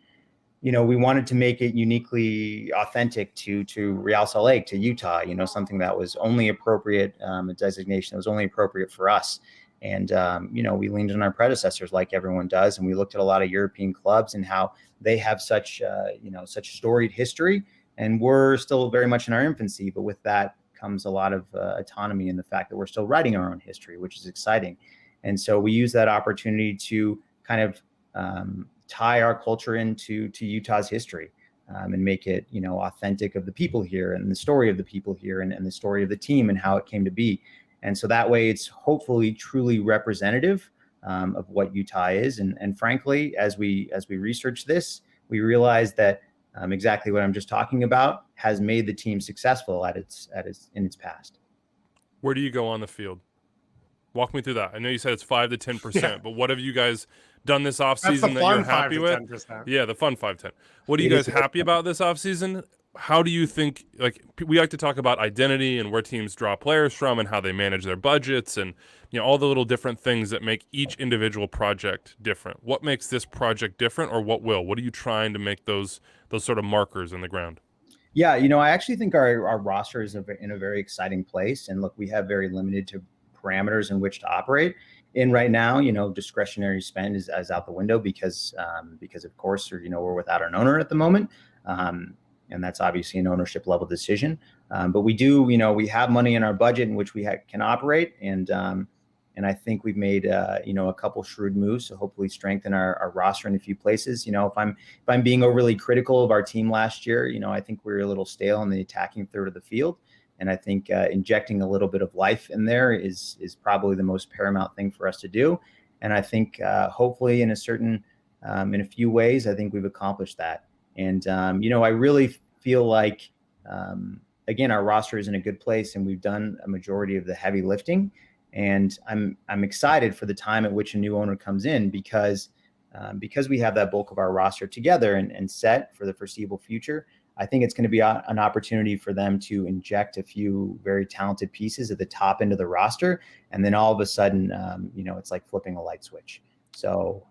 we wanted to make it uniquely authentic to Real Salt Lake, to Utah, something that was only appropriate, a designation that was only appropriate for us. And, we leaned on our predecessors like everyone does. And we looked at a lot of European clubs and how they have such storied history. And we're still very much in our infancy. But with that comes a lot of autonomy in the fact that we're still writing our own history, which is exciting. And so we use that opportunity to kind of tie our culture into Utah's history, and make it, authentic of the people here, and the story of the people here, and the story of the team and how it came to be. And so that way it's hopefully truly representative of what Utah is. And frankly, as we research this, we realized that exactly what I'm just talking about has made the team successful in its past. Where do you go on the field? Walk me through that. I know you said it's 5 to 10%, but what have you guys done this offseason that you're happy with? 10%. Yeah, the fun 5-10. What are you guys happy about this offseason? How do you think, we like to talk about identity and where teams draw players from and how they manage their budgets and, all the little different things that make each individual project different. What makes this project different, or what will? What are you trying to make those sort of markers in the ground? Yeah, I actually think our roster is in a very exciting place. And look, we have very limited parameters in which to operate in right now. Discretionary spend is out the window because of course, we're without an owner at the moment. And that's obviously an ownership level decision. But we do, we have money in our budget in which we can operate. And I think we've made, a couple shrewd moves to hopefully strengthen our roster in a few places. If I'm being overly critical of our team last year, I think we were a little stale in the attacking third of the field. And I think injecting a little bit of life in there is probably the most paramount thing for us to do. And I think hopefully in a few ways, I think we've accomplished that. And, I really feel like, again, our roster is in a good place, and we've done a majority of the heavy lifting. And I'm excited for the time at which a new owner comes in, because we have that bulk of our roster together and set for the foreseeable future. I think it's going to be an opportunity for them to inject a few very talented pieces at the top end of the roster. And then all of a sudden, it's like flipping a light switch. So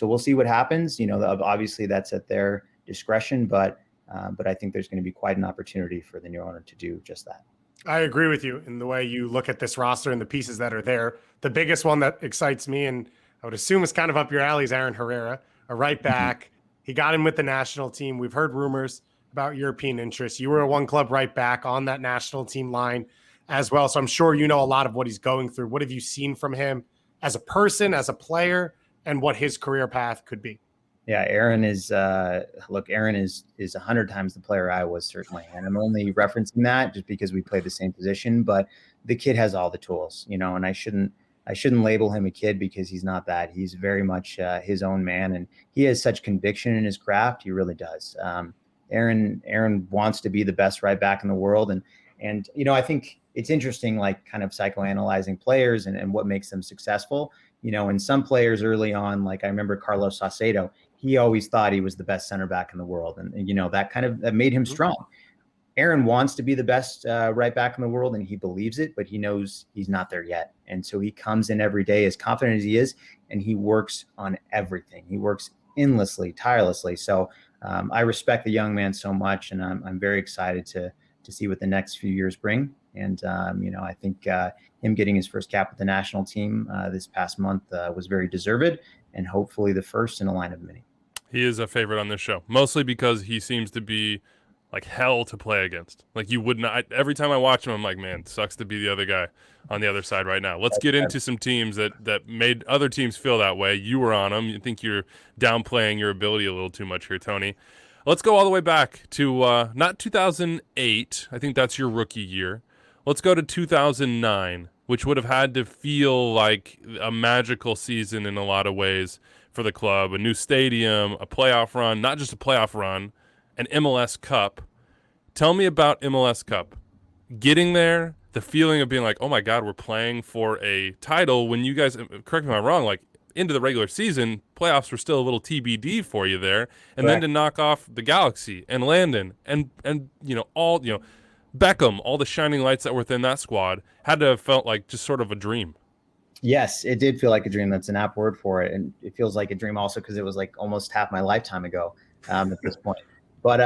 we'll see what happens. Obviously that's at their discretion, but I think there's going to be quite an opportunity for the new owner to do just that. I agree with you in the way you look at this roster and the pieces that are there. The biggest one that excites me, and I would assume is kind of up your alley, is Aaron Herrera, a right back. He got in with the national team. We've heard rumors about European interests. You were a one club right back on that national team line as well. So I'm sure you know a lot of what he's going through. What have you seen from him as a person, as a player, and what his career path could be? Yeah, Aaron is 100 times the player I was, certainly. And I'm only referencing that just because we play the same position, but the kid has all the tools, and I shouldn't label him a kid because he's not that. He's very much his own man, and he has such conviction in his craft. He really does. Aaron wants to be the best right back in the world. And I think it's interesting, like kind of psychoanalyzing players and what makes them successful. And some players early on, like I remember Carlos Saucedo, he always thought he was the best center back in the world. And that made him strong. Aaron wants to be the best right back in the world, and he believes it, but he knows he's not there yet. And so he comes in every day as confident as he is, and he works on everything. He works endlessly, tirelessly. So I respect the young man so much, and I'm very excited to see what the next few years bring. And, I think him getting his first cap with the national team this past month was very deserved, and hopefully the first in a line of many. He is a favorite on this show, mostly because he seems to be like hell to play against. Like you would not. Every time I watch him, I'm like, man, sucks to be the other guy on the other side right now. Let's get into some teams that made other teams feel that way. You were on them. You think you're downplaying your ability a little too much here, Tony. Let's go all the way back to not 2008. I think that's your rookie year. Let's go to 2009, which would have had to feel like a magical season in a lot of ways for the club. A new stadium, a playoff run, not just a playoff run, an MLS Cup. Tell me about MLS Cup. Getting there, the feeling of being like, oh my God, we're playing for a title when you guys, correct me if I'm wrong, like into the regular season, playoffs were still a little TBD for you there. And then to knock off the Galaxy and Landon and Beckham, all the shining lights that were within that squad, had to have felt like just sort of a dream. Yes, it did feel like a dream. That's an apt word for it. And it feels like a dream also because it was like almost half my lifetime ago at this point. But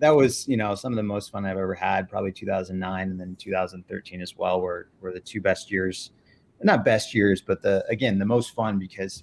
that was, some of the most fun I've ever had, probably 2009 and then 2013 as well, were the two best years. Not best years, but the most fun, because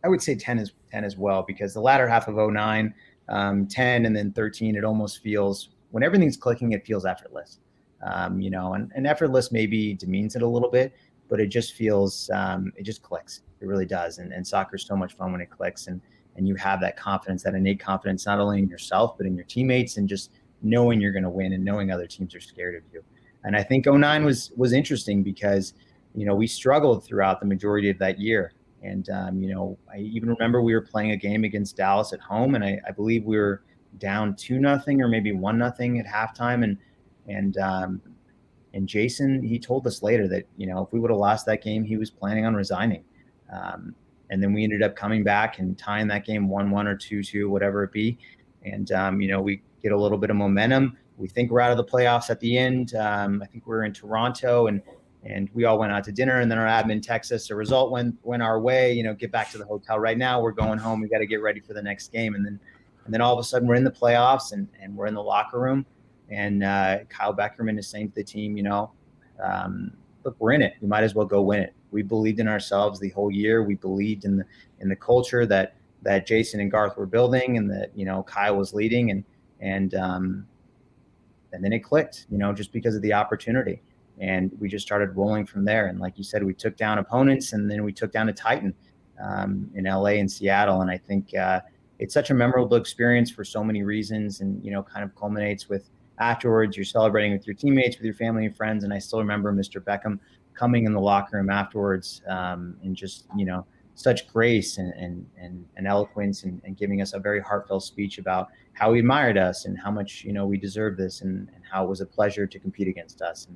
I would say 10 as well, because the latter half of 09, 10 and then 13, it almost feels, when everything's clicking, it feels effortless. And effortless maybe demeans it a little bit, but it just feels, it just clicks. It really does. And soccer's so much fun when it clicks, and you have that confidence, that innate confidence, not only in yourself, but in your teammates, and just knowing you're going to win and knowing other teams are scared of you. And I think 09 was interesting because, we struggled throughout the majority of that year. And, I even remember we were playing a game against Dallas at home, and I believe we were down 2-0 or maybe 1-0 at halftime. And Jason, he told us later that, if we would have lost that game, he was planning on resigning. And then we ended up coming back and tying that game 1-1 or 2-2, whatever it be. And, we get a little bit of momentum. We think we're out of the playoffs at the end. I think we were in Toronto, and we all went out to dinner, and then our admin texts us a result went our way, get back to the hotel right now. We're going home. We got to get ready for the next game. And then all of a sudden we're in the playoffs, and we're in the locker room, and Kyle Beckerman is saying to the team, look, we're in it. We might as well go win it. We believed in ourselves the whole year. We believed in the culture that Jason and Garth were building, and that, Kyle was leading, and then it clicked, just because of the opportunity. And we just started rolling from there. And like you said, we took down opponents, and then we took down a Titan in LA and Seattle. And I think it's such a memorable experience for so many reasons, and, kind of culminates with afterwards, you're celebrating with your teammates, with your family and friends. And I still remember Mr. Beckham coming in the locker room afterwards, and just, such grace and eloquence, and giving us a very heartfelt speech about how he admired us and how much, we deserved this, and how it was a pleasure to compete against us. And,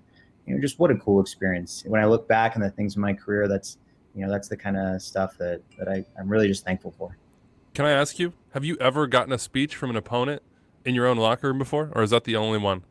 just what a cool experience. When I look back on the things in my career, that's the kind of stuff that I'm really just thankful for. Can I ask you, have you ever gotten a speech from an opponent in your own locker room before, or is that the only one?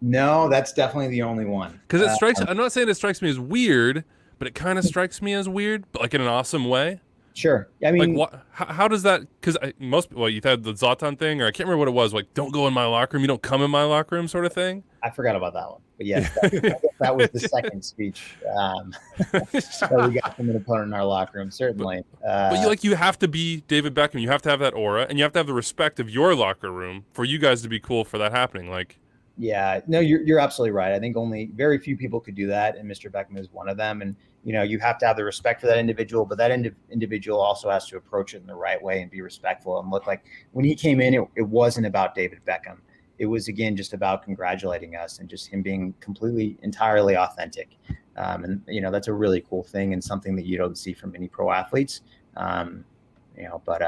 No, that's definitely the only one. Because it strikes, I'm not saying it strikes me as weird, but it kind of strikes me as weird, but like in an awesome way. Sure. I mean, Like, what? How does that? Because you had the Zlatan thing, or I can't remember what it was. Like, don't go in my locker room. You don't come in my locker room, sort of thing. I forgot about that one. But yes, I guess that was the second speech that we got from an opponent in our locker room. Certainly. But you have to be David Beckham. You have to have that aura, and you have to have the respect of your locker room for you guys to be cool for that happening. Like, yeah, no, you're absolutely right. I think only very few people could do that, and Mr. Beckham is one of them. And you have to have the respect for that individual, but that individual also has to approach it in the right way and be respectful and look like when he came in, it wasn't about David Beckham. It was, again, just about congratulating us and just him being entirely authentic. And that's a really cool thing and something that you don't see from many pro athletes. But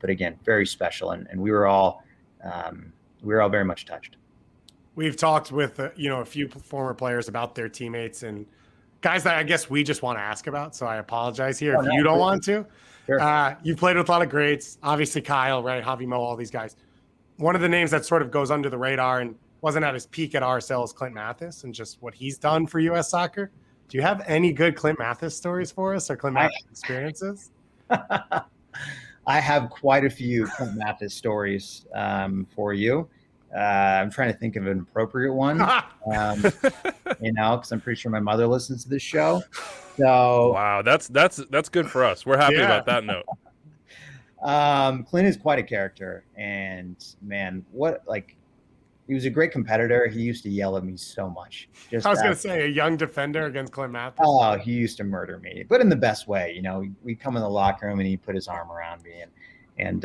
again, very special, and we were all very much touched. We've talked with a few former players about their teammates and guys that I guess we just want to ask about. So I apologize here if you don't want to. Sure. You played with a lot of greats, obviously Kyle, right? Javi Mo, all these guys. One of the names that sort of goes under the radar and wasn't at his peak at RSL is Clint Mathis and just what he's done for U.S. soccer. Do you have any good Clint Mathis stories for us or Clint Mathis experiences? I have quite a few Clint Mathis stories for you. I'm trying to think of an appropriate one, because I'm pretty sure my mother listens to this show. So wow, that's good for us. We're happy about that note. Clint is quite a character, and man, he was a great competitor. He used to yell at me so much. I was going to say a young defender against Clint Mathis. Oh, he used to murder me, but in the best way. We'd come in the locker room and he'd put his arm around me and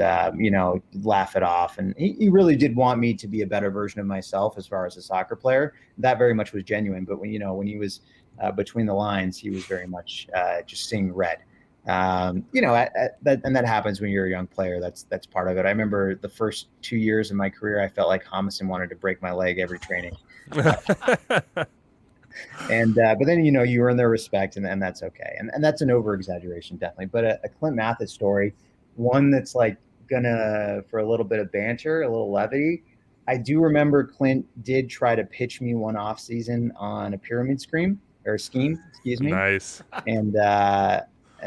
laugh it off. And he really did want me to be a better version of myself as far as a soccer player. That very much was genuine. But when he was between the lines, he was very much just seeing red. And that happens when you're a young player. That's part of it. I remember the first 2 years of my career, I felt like Jamison wanted to break my leg every training. But then, you earn their respect and that's okay. And that's an over exaggeration, definitely. But a Clint Mathis story, one that's like for a little bit of banter, a little levity. I do remember Clint did try to pitch me one off season on a pyramid scheme, excuse me. Nice. And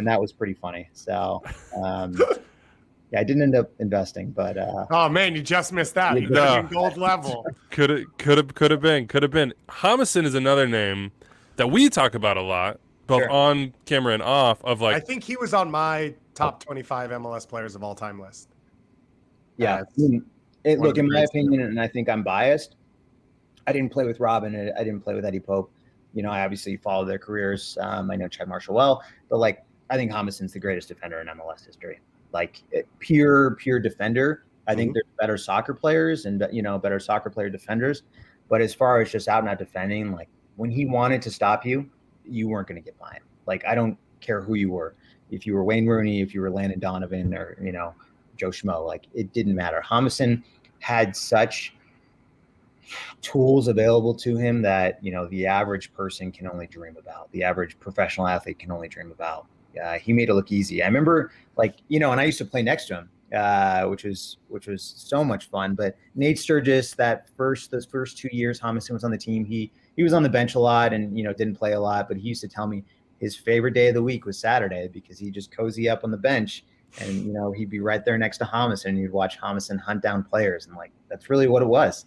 that was pretty funny. So, I didn't end up investing, but oh man, you just missed that. You could have been gold level. Could have been. Jamison is another name that we talk about a lot, both on camera and off. I think he was on my top 25 MLS players of all time list. Yeah, look, in my opinion, and I think I'm biased, I didn't play with Robin. I didn't play with Eddie Pope. I obviously followed their careers. I know Chad Marshall well, but I think Jamison's the greatest defender in MLS history. Pure defender. I think there's better soccer players and better soccer player defenders. But as far as just out and out defending, when he wanted to stop you, you weren't going to get by him. I don't care who you were. If you were Wayne Rooney, if you were Landon Donovan, or Joe Schmo, it didn't matter. Jamison had such tools available to him that the average person can only dream about. The average professional athlete can only dream about. He made it look easy. I remember, and I used to play next to him, which was so much fun. But Nate Sturgis, those first 2 years, Jamison was on the team. He was on the bench a lot and didn't play a lot. But he used to tell me his favorite day of the week was Saturday because he'd just cozy up on the bench and he'd be right there next to Jamison and you'd watch Jamison hunt down players and that's really what it was.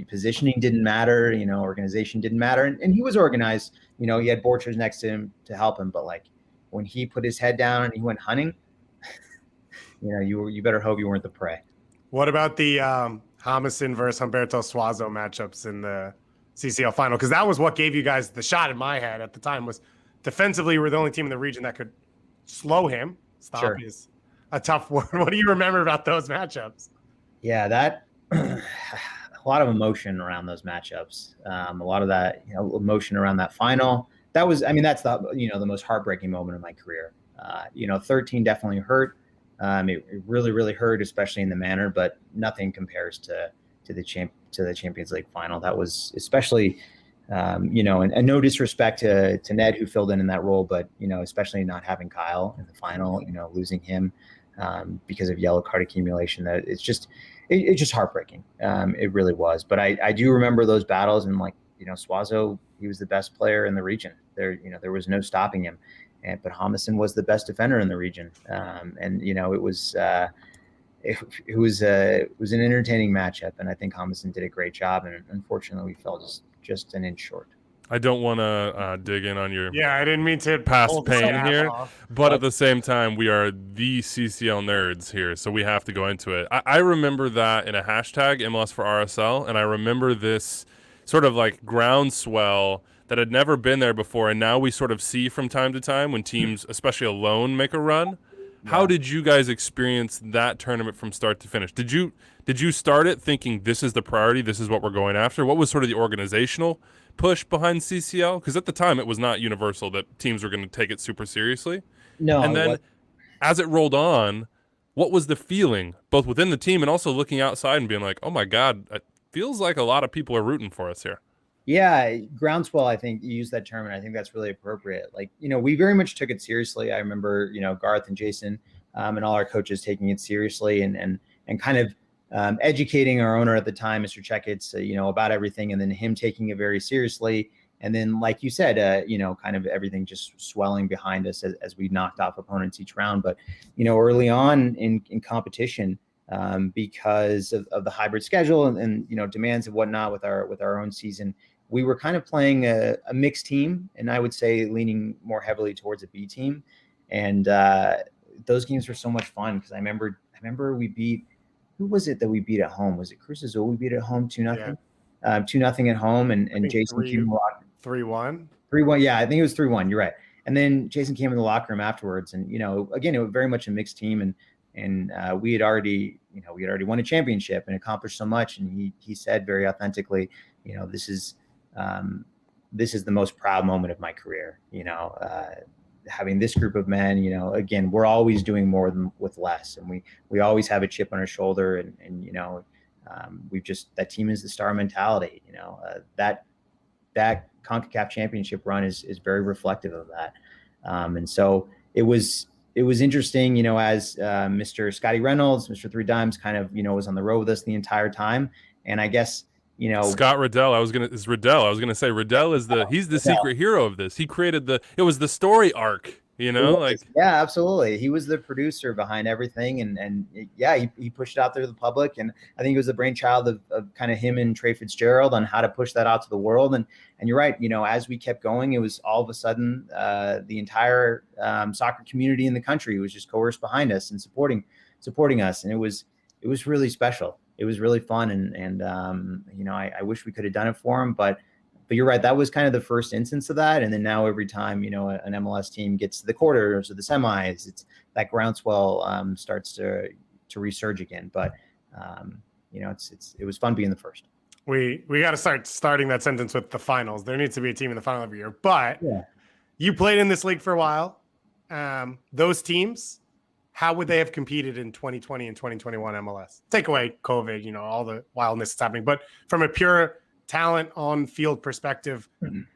Positioning didn't matter, organization didn't matter, and he was organized. He had Borchers next to him to help him, but when he put his head down and he went hunting, you better hope you weren't the prey. What about the Jamison versus Humberto Suazo matchups in the CCL final? Because that was what gave you guys the shot in my head at the time. Was defensively, we're the only team in the region that could slow him. Stop is a tough word. What do you remember about those matchups? Yeah, that a lot of emotion around those matchups. A lot of that, emotion around that final. That was, that's the most heartbreaking moment of my career. 13 definitely hurt. It really, really hurt, especially in the manner, but nothing compares to the Champions League final. That was especially, and no disrespect to Ned who filled in that role, but especially not having Kyle in the final, losing him because of yellow card accumulation. That it's just heartbreaking. It really was. But I do remember those battles and Suazo, he was the best player in the region. There was no stopping him. but Homison was the best defender in the region. And it was it was an entertaining matchup, and I think Homison did a great job. And unfortunately, we fell just an inch short. I don't want to dig in on your Yeah, I didn't mean to past pull the pain staff here, off. but at the same time, we are the CCL nerds here, so we have to go into it. I remember that in a hashtag MLS for RSL, and I remember this sort of like groundswell that had never been there before, and now we sort of see from time to time when teams, especially alone, make a run. How did you guys experience that tournament from start to finish? Did you start it thinking this is the priority, this is what we're going after? What was sort of the organizational push behind CCL? Because at the time it was not universal that teams were going to take it super seriously. No, and then as it rolled on, what was the feeling both within the team and also looking outside and being like, oh my God, it feels like a lot of people are rooting for us here? Yeah, groundswell, I think you used that term, and I think that's really appropriate. Like, we very much took it seriously. I remember, Garth and Jason and all our coaches taking it seriously and kind of educating our owner at the time, Mr. Checkitz, about everything, and then him taking it very seriously. And then, like you said, kind of everything just swelling behind us as we knocked off opponents each round. But, early on in competition, because of the hybrid schedule and demands and whatnot with our own season, we were kind of playing a mixed team, and I would say leaning more heavily towards a B team. And those games were so much fun because I remember we beat, who was it that we beat at home? Was it Cruz Azul? We beat at home 2-0, 2-0 at home, and Jason came in the locker 3-1. 3-1. Yeah, I think it was 3-1. You're right. And then Jason came in the locker room afterwards, and again, it was very much a mixed team, and we had already won a championship and accomplished so much. And he said very authentically, this is the most proud moment of my career. Having this group of men, again, we're always doing more with less, and we always have a chip on our shoulder, and we've just, that team is the star mentality. That CONCACAF championship run is very reflective of that. And so it was interesting, as Mr. Scotty Reynolds, Mr. Three Dimes kind of, was on the road with us the entire time. And I guess, Scott Riddell. I was gonna say Riddell is he's the secret hero of this. He created it was the story arc, yeah, absolutely. He was the producer behind everything, and he pushed it out there to the public, and I think it was the brainchild of kind of him and Trey Fitzgerald on how to push that out to the world. And you're right, as we kept going, it was all of a sudden the entire soccer community in the country was just coerced behind us and supporting us, and it was really special. It was really fun, and I wish we could have done it for him, but you're right. That was kind of the first instance of that. And then now every time, an MLS team gets to the quarters or the semis, it's that groundswell starts to resurge again. But, it was fun being the first. We got to starting that sentence with the finals. There needs to be a team in the final every year, but you played in this league for a while. Those teams, how would they have competed in 2020 and 2021 MLS? Take away COVID, all the wildness that's happening, but from a pure talent on field perspective,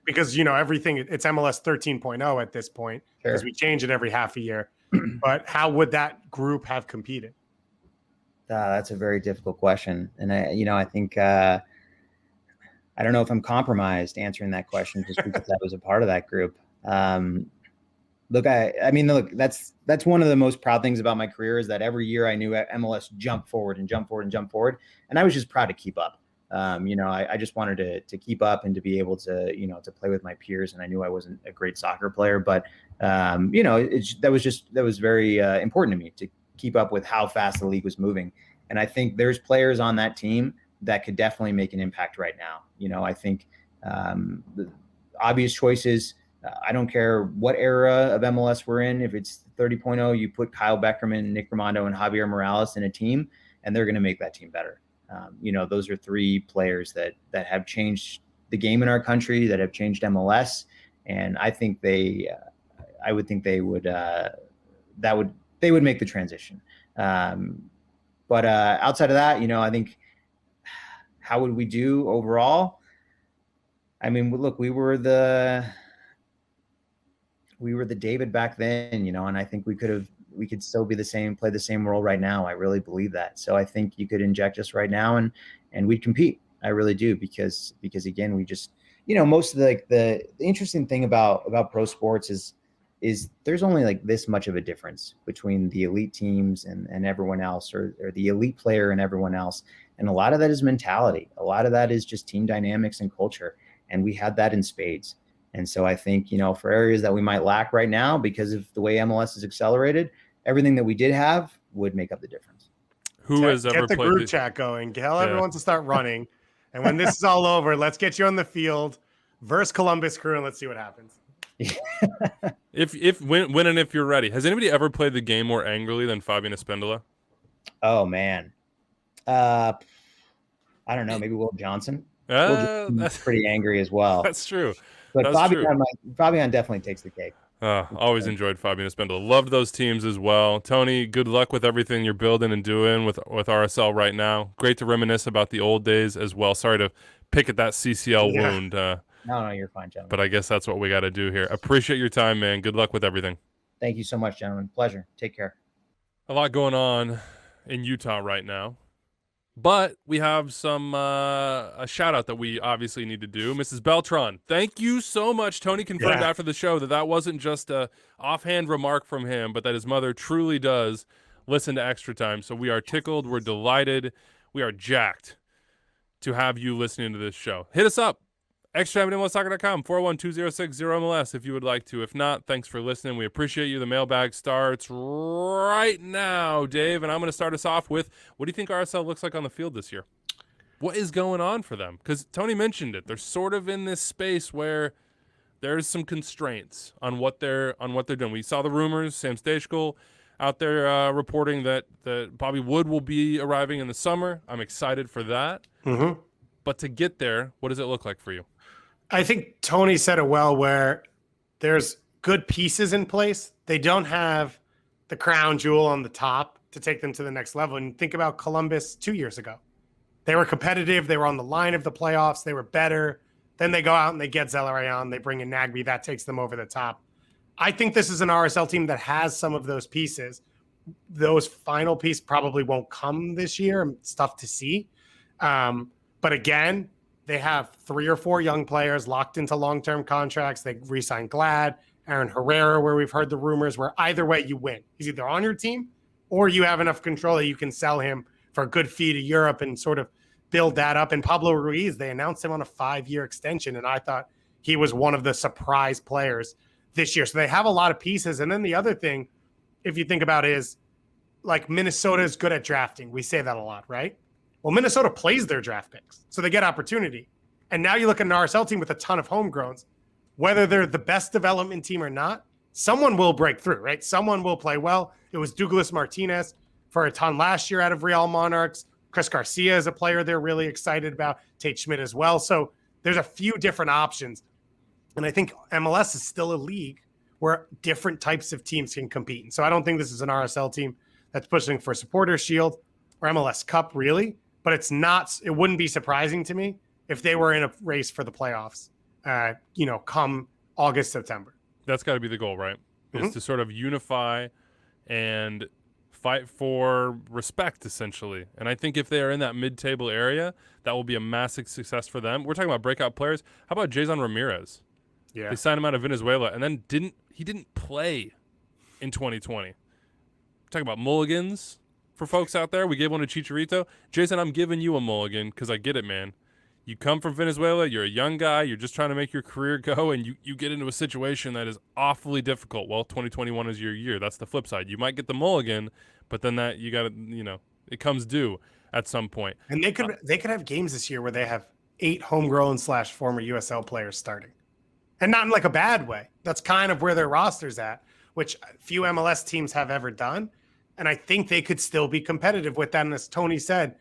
because everything, it's MLS 13.0 at this point, because we change it every half a year. But how would that group have competed? That's a very difficult question, and I think I don't know if I'm compromised answering that question just because I was a part of that group. Look, that's one of the most proud things about my career is that every year I knew MLS jump forward, and I was just proud to keep up. I just wanted to keep up and to be able to, to play with my peers. And I knew I wasn't a great soccer player, but, that was very important to me to keep up with how fast the league was moving. And I think there's players on that team that could definitely make an impact right now. I think the obvious choices, I don't care what era of MLS we're in. If it's 30.0, you put Kyle Beckerman, Nick Raimondo, and Javier Morales in a team, and they're going to make that team better. Those are three players that have changed the game in our country, that have changed MLS, and I think I would think they would make the transition. But outside of that, I think, how would we do overall? I mean, look, we were the David back then, and I think we could still be the same, play the same role right now. I really believe that. So I think you could inject us right now and we'd compete. I really do, because again, we just, most of the interesting thing about pro sports is is there's only like this much of a difference between the elite teams and everyone else, or the elite player and everyone else. And a lot of that is mentality. A lot of that is just team dynamics and culture. And we had that in spades. And so I think, for areas that we might lack right now because of the way MLS is accelerated, everything that we did have would make up the difference. Who has ever get the played group chat going? Tell everyone to start running. And when this is all over, let's get you on the field versus Columbus Crew, and let's see what happens. When and if you're ready. Has anybody ever played the game more angrily than Fabian Espendola? Oh man. I don't know, maybe Will Johnson. That's pretty angry as well. That's true. But Fabian definitely takes the cake. Always enjoyed Fabian Espendola. Loved those teams as well. Tony, good luck with everything you're building and doing with RSL right now. Great to reminisce about the old days as well. Sorry to pick at that CCL wound. No, you're fine, gentlemen. But I guess that's what we got to do here. Appreciate your time, man. Good luck with everything. Thank you so much, gentlemen. Pleasure. Take care. A lot going on in Utah right now. But we have a shout out that we obviously need to do. Mrs. Beltran, thank you so much. Tony confirmed after the show that wasn't just a offhand remark from him, but that his mother truly does listen to Extra Time. So we are tickled. We're delighted. We are jacked to have you listening to this show. Hit us up. extratime@MLSsoccer.com, 401-206-0MLS if you would like to. If not, thanks for listening. We appreciate you. The mailbag starts right now, Dave, and I'm going to start us off with, what do you think RSL looks like on the field this year? What is going on for them? Because Tony mentioned it. They're sort of in this space where there's some constraints on what they're doing. We saw the rumors, Sam Stejskal out there reporting that Bobby Wood will be arriving in the summer. I'm excited for that. Mm-hmm. But to get there, what does it look like for you? I think Tony said it well, where there's good pieces in place. They don't have the crown jewel on the top to take them to the next level. And think about Columbus 2 years ago. They were competitive. They were on the line of the playoffs. They were better. Then they go out and they get Zelarayan. They bring in Nagby. That takes them over the top. I think this is an RSL team that has some of those pieces. Those final pieces probably won't come this year. It's tough to see. But again, they have 3 or 4 young players locked into long-term contracts. They re-signed Glad, Aaron Herrera, where we've heard the rumors, where either way you win. He's either on your team or you have enough control that you can sell him for a good fee to Europe and sort of build that up. And Pablo Ruiz, they announced him on a 5-year extension, and I thought he was one of the surprise players this year. So they have a lot of pieces. And then the other thing, if you think about it, is like Minnesota is good at drafting. We say that a lot, right? Well, Minnesota plays their draft picks, so they get opportunity. And now you look at an RSL team with a ton of homegrowns. Whether they're the best development team or not, someone will break through, right? Someone will play well. It was Douglas Martinez for a ton last year out of Real Monarchs. Chris Garcia is a player they're really excited about. Tate Schmidt as well. So there's a few different options. And I think MLS is still a league where different types of teams can compete. And so I don't think this is an RSL team that's pushing for Supporters Shield or MLS Cup, really. But it's not. It wouldn't be surprising to me if they were in a race for the playoffs, come August, September. That's got to be the goal, right? Is to sort of unify and fight for respect, essentially. And I think if they are in that mid-table area, that will be a massive success for them. We're talking about breakout players. How about Jason Ramirez? Yeah. They signed him out of Venezuela, and then he didn't play in 2020. We're talking about mulligans. For folks out there, we gave one to Chicharito. Jason, I'm giving you a mulligan because I get it, man. You come from Venezuela, you're a young guy, you're just trying to make your career go, and you get into a situation that is awfully difficult. Well, 2021 is your year. That's the flip side. You might get the mulligan, but then that you got to, it comes due at some point. And they could have games this year where they have 8 homegrown / former USL players starting. And not in like a bad way. That's kind of where their roster's at, which few MLS teams have ever done. And I think they could still be competitive with that. And as Tony said,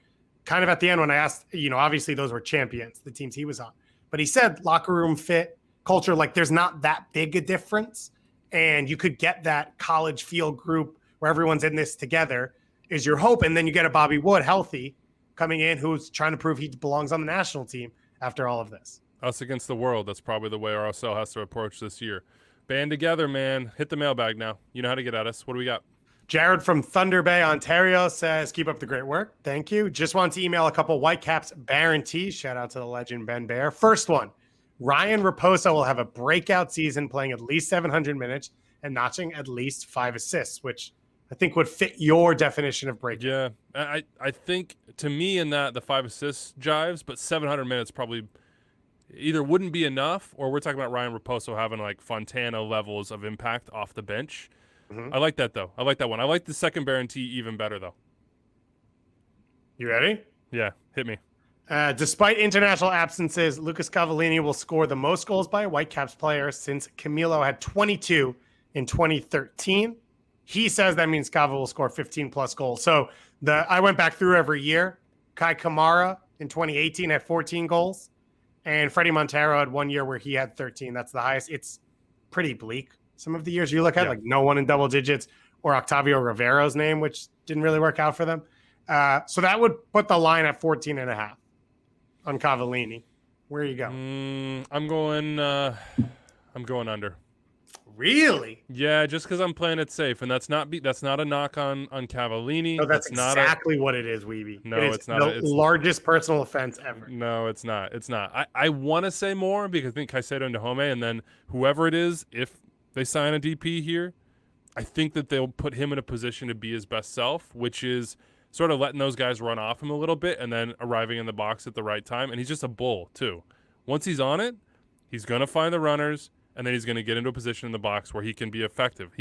kind of at the end when I asked, obviously those were champions, the teams he was on. But he said locker room fit, culture, like there's not that big a difference. And you could get that college field group where everyone's in this together is your hope. And then you get a Bobby Wood healthy coming in who's trying to prove he belongs on the national team after all of this. Us against the world. That's probably the way RSL has to approach this year. Band together, man. Hit the mailbag now. You know how to get at us. What do we got? Jared from Thunder Bay, Ontario says, keep up the great work. Thank you. Just want to email a couple Whitecaps Baron tees. Shout out to the legend Ben Bear. First one, Ryan Raposo will have a breakout season playing at least 700 minutes and notching at least 5 assists, which I think would fit your definition of breakout. Yeah, I think to me in that the 5 assists jives, but 700 minutes probably either wouldn't be enough, or we're talking about Ryan Raposo having like Fontana levels of impact off the bench. I like that though. I like that one. I like the second guarantee even better though. You ready? Yeah, hit me. Despite international absences, Lucas Cavallini will score the most goals by a Whitecaps player since Camilo had 22 in 2013. He says that means Cava will score 15 plus goals. So I went back through every year. Kai Kamara in 2018 had 14 goals, and Freddie Montero had 1 year where he had 13. That's the highest. It's pretty bleak. Some of the years you look at, like no one in double digits, or Octavio Rivero's name, which didn't really work out for them. So that would put the line at 14.5 on Cavallini. Where are you going? I'm going under. Really? Yeah, just because I'm playing it safe, and that's not a knock on Cavallini. No, that's exactly what it is, Weeby. No, it's not. The largest personal offense ever. No, it's not. It's not. I want to say more because I think Caicedo and Dahome, and then whoever it is, if they sign a DP here, I think that they'll put him in a position to be his best self, which is sort of letting those guys run off him a little bit and then arriving in the box at the right time. And he's just a bull, too. Once he's on it, he's going to find the runners, and then he's going to get into a position in the box where he can be effective.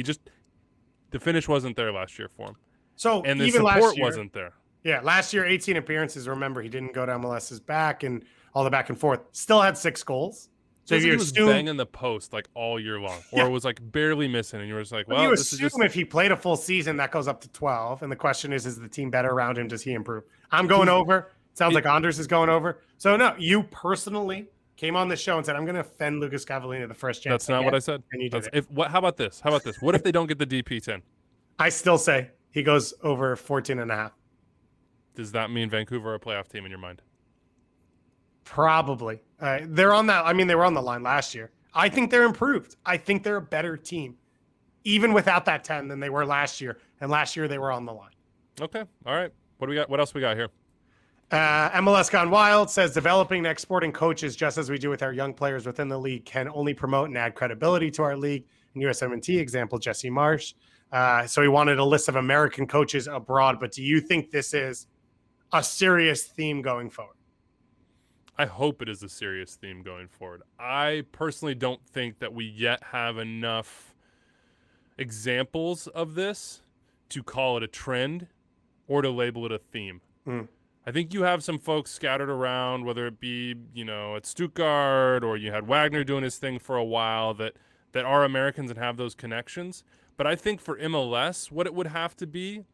The finish wasn't there last year for him. So and the even support last year, wasn't there. Yeah, last year, 18 appearances. Remember, he didn't go to MLS's back and all the back and forth. Still had 6 goals. So if you was assume banging the post like all year long, or it was like barely missing, and you were just like, well, you this assume is just... if he played a full season, that goes up to 12. And the question is the team better around him? Does he improve? I'm going over. Sounds like Anders is going over. So no, you personally came on the show and said, I'm going to offend Lucas Cavallini the first chance. That's not what I said. And you did it. How about this? What if they don't get the DP 10? I still say he goes over 14.5. Does that mean Vancouver are a playoff team in your mind? Probably. They're on that. I mean, they were on the line last year. I think they're improved. I think they're a better team, even without that 10 than they were last year. And last year they were on the line. Okay. All right. What do we got? What else we got here? MLS Gone Wild says developing and exporting coaches, just as we do with our young players within the league, can only promote and add credibility to our league. In USMNT example, Jesse Marsh. So he wanted a list of American coaches abroad. But do you think this is a serious theme going forward? I hope it is a serious theme going forward. I personally don't think that we yet have enough examples of this to call it a trend or to label it a theme. I think you have some folks scattered around, whether it be, at Stuttgart, or you had Wagner doing his thing for a while, that are Americans and have those connections. But I think for MLS, what it would have to be,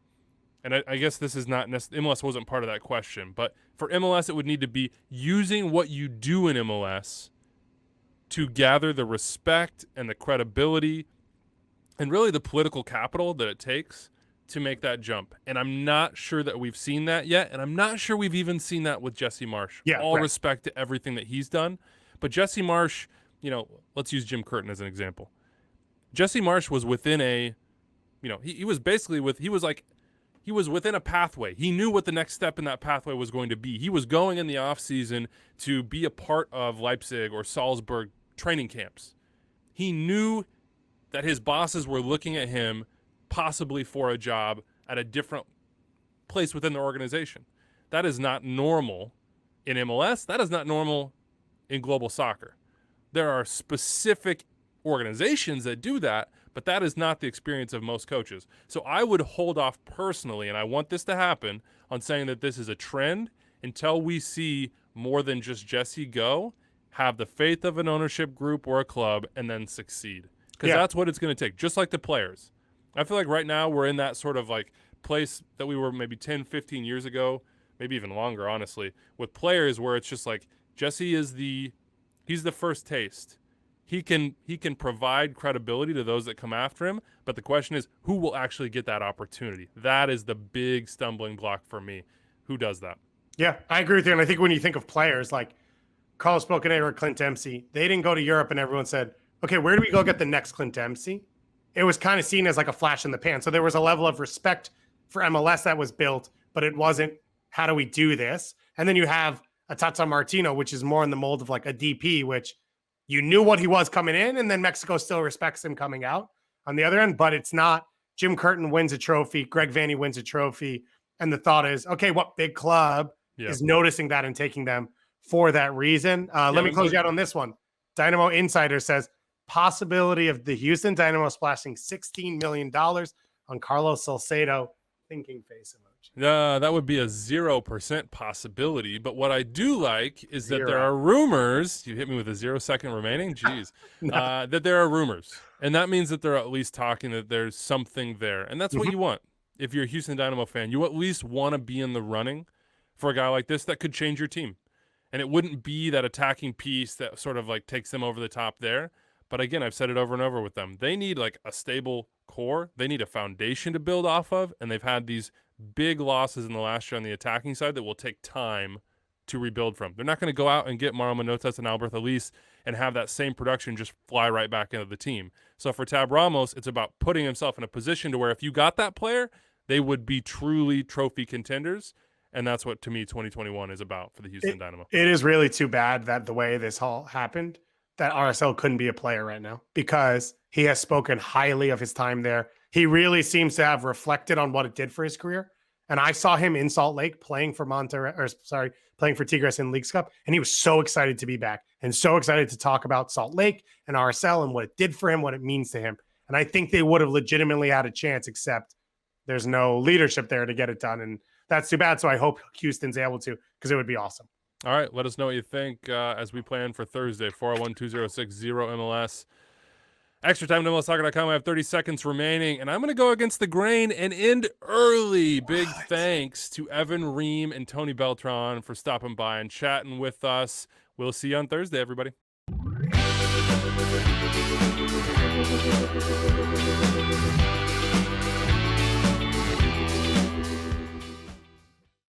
and I guess this is not MLS wasn't part of that question, but for MLS, it would need to be using what you do in MLS to gather the respect and the credibility and really the political capital that it takes to make that jump. And I'm not sure that we've seen that yet, and I'm not sure we've even seen that with Jesse Marsh. Yeah, all right. respect to everything that he's done. But Jesse Marsh, let's use Jim Curtin as an example. Jesse Marsh was within he was within a pathway. He knew what the next step in that pathway was going to be. He was going in the offseason to be a part of Leipzig or Salzburg training camps. He knew that his bosses were looking at him possibly for a job at a different place within the organization. That is not normal in MLS. That is not normal in global soccer. There are specific organizations that do that, but that is not the experience of most coaches. So I would hold off personally, and I want this to happen, on saying that this is a trend until we see more than just Jesse go, have the faith of an ownership group or a club, and then succeed. Because that's what it's going to take, just like the players. I feel like right now we're in that sort of like place that we were maybe 10, 15 years ago, maybe even longer, honestly, with players where it's just like Jesse is he's the first taste. He can provide credibility to those that come after him, but the question is, who will actually get that opportunity? That is the big stumbling block for me. Who does that? Yeah, I agree with you. And I think when you think of players like Carlos Bocanegra or Clint Dempsey, they didn't go to Europe and everyone said, okay, where do we go get the next Clint Dempsey? It was kind of seen as like a flash in the pan. So there was a level of respect for MLS that was built, but it wasn't, how do we do this? And then you have a Tata Martino, which is more in the mold of like a DP, which you knew what he was coming in, and then Mexico still respects him coming out. on the other end, but it's not. Jim Curtin wins a trophy, Greg Vanney wins a trophy, and the thought is, okay, what big club is noticing that and taking them for that reason? Let me close you out on this one. Dynamo Insider says, possibility of the Houston Dynamo splashing $16 million on Carlos Salcedo, thinking face emoji. That would be a 0% possibility. But what I do like is that there are rumors. You hit me with a 0 second remaining? Jeez. That there are rumors. And that means that they're at least talking that there's something there. And that's what you want. If you're a Houston Dynamo fan, you at least want to be in the running for a guy like this that could change your team. And it wouldn't be that attacking piece that sort of like takes them over the top there. But again, I've said it over and over with them. They need like a stable core. They need a foundation to build off of. And they've had these big losses in the last year on the attacking side that will take time to rebuild from. They're not going to go out and get Mauro Manotas and Albert Elise and have that same production just fly right back into the team. So for Tab Ramos, it's about putting himself in a position to where if you got that player, they would be truly trophy contenders. And that's what, to me, 2021 is about for the Houston Dynamo. It is really too bad that the way this all happened, that RSL couldn't be a player right now, because he has spoken highly of his time there. He really seems to have reflected on what it did for his career. And I saw him in Salt Lake playing for playing for Tigres in Leagues Cup, and he was so excited to be back and so excited to talk about Salt Lake and RSL and what it did for him, what it means to him. And I think they would have legitimately had a chance, except there's no leadership there to get it done. And that's too bad. So I hope Houston's able to, because it would be awesome. All right. Let us know what you think as we plan for Thursday, 401-206-0MLS. Extra time, MLSsoccer.com. I have 30 seconds remaining, and I'm going to go against the grain and end early. Big thanks to Evan Ream and Tony Beltran for stopping by and chatting with us. We'll see you on Thursday, everybody.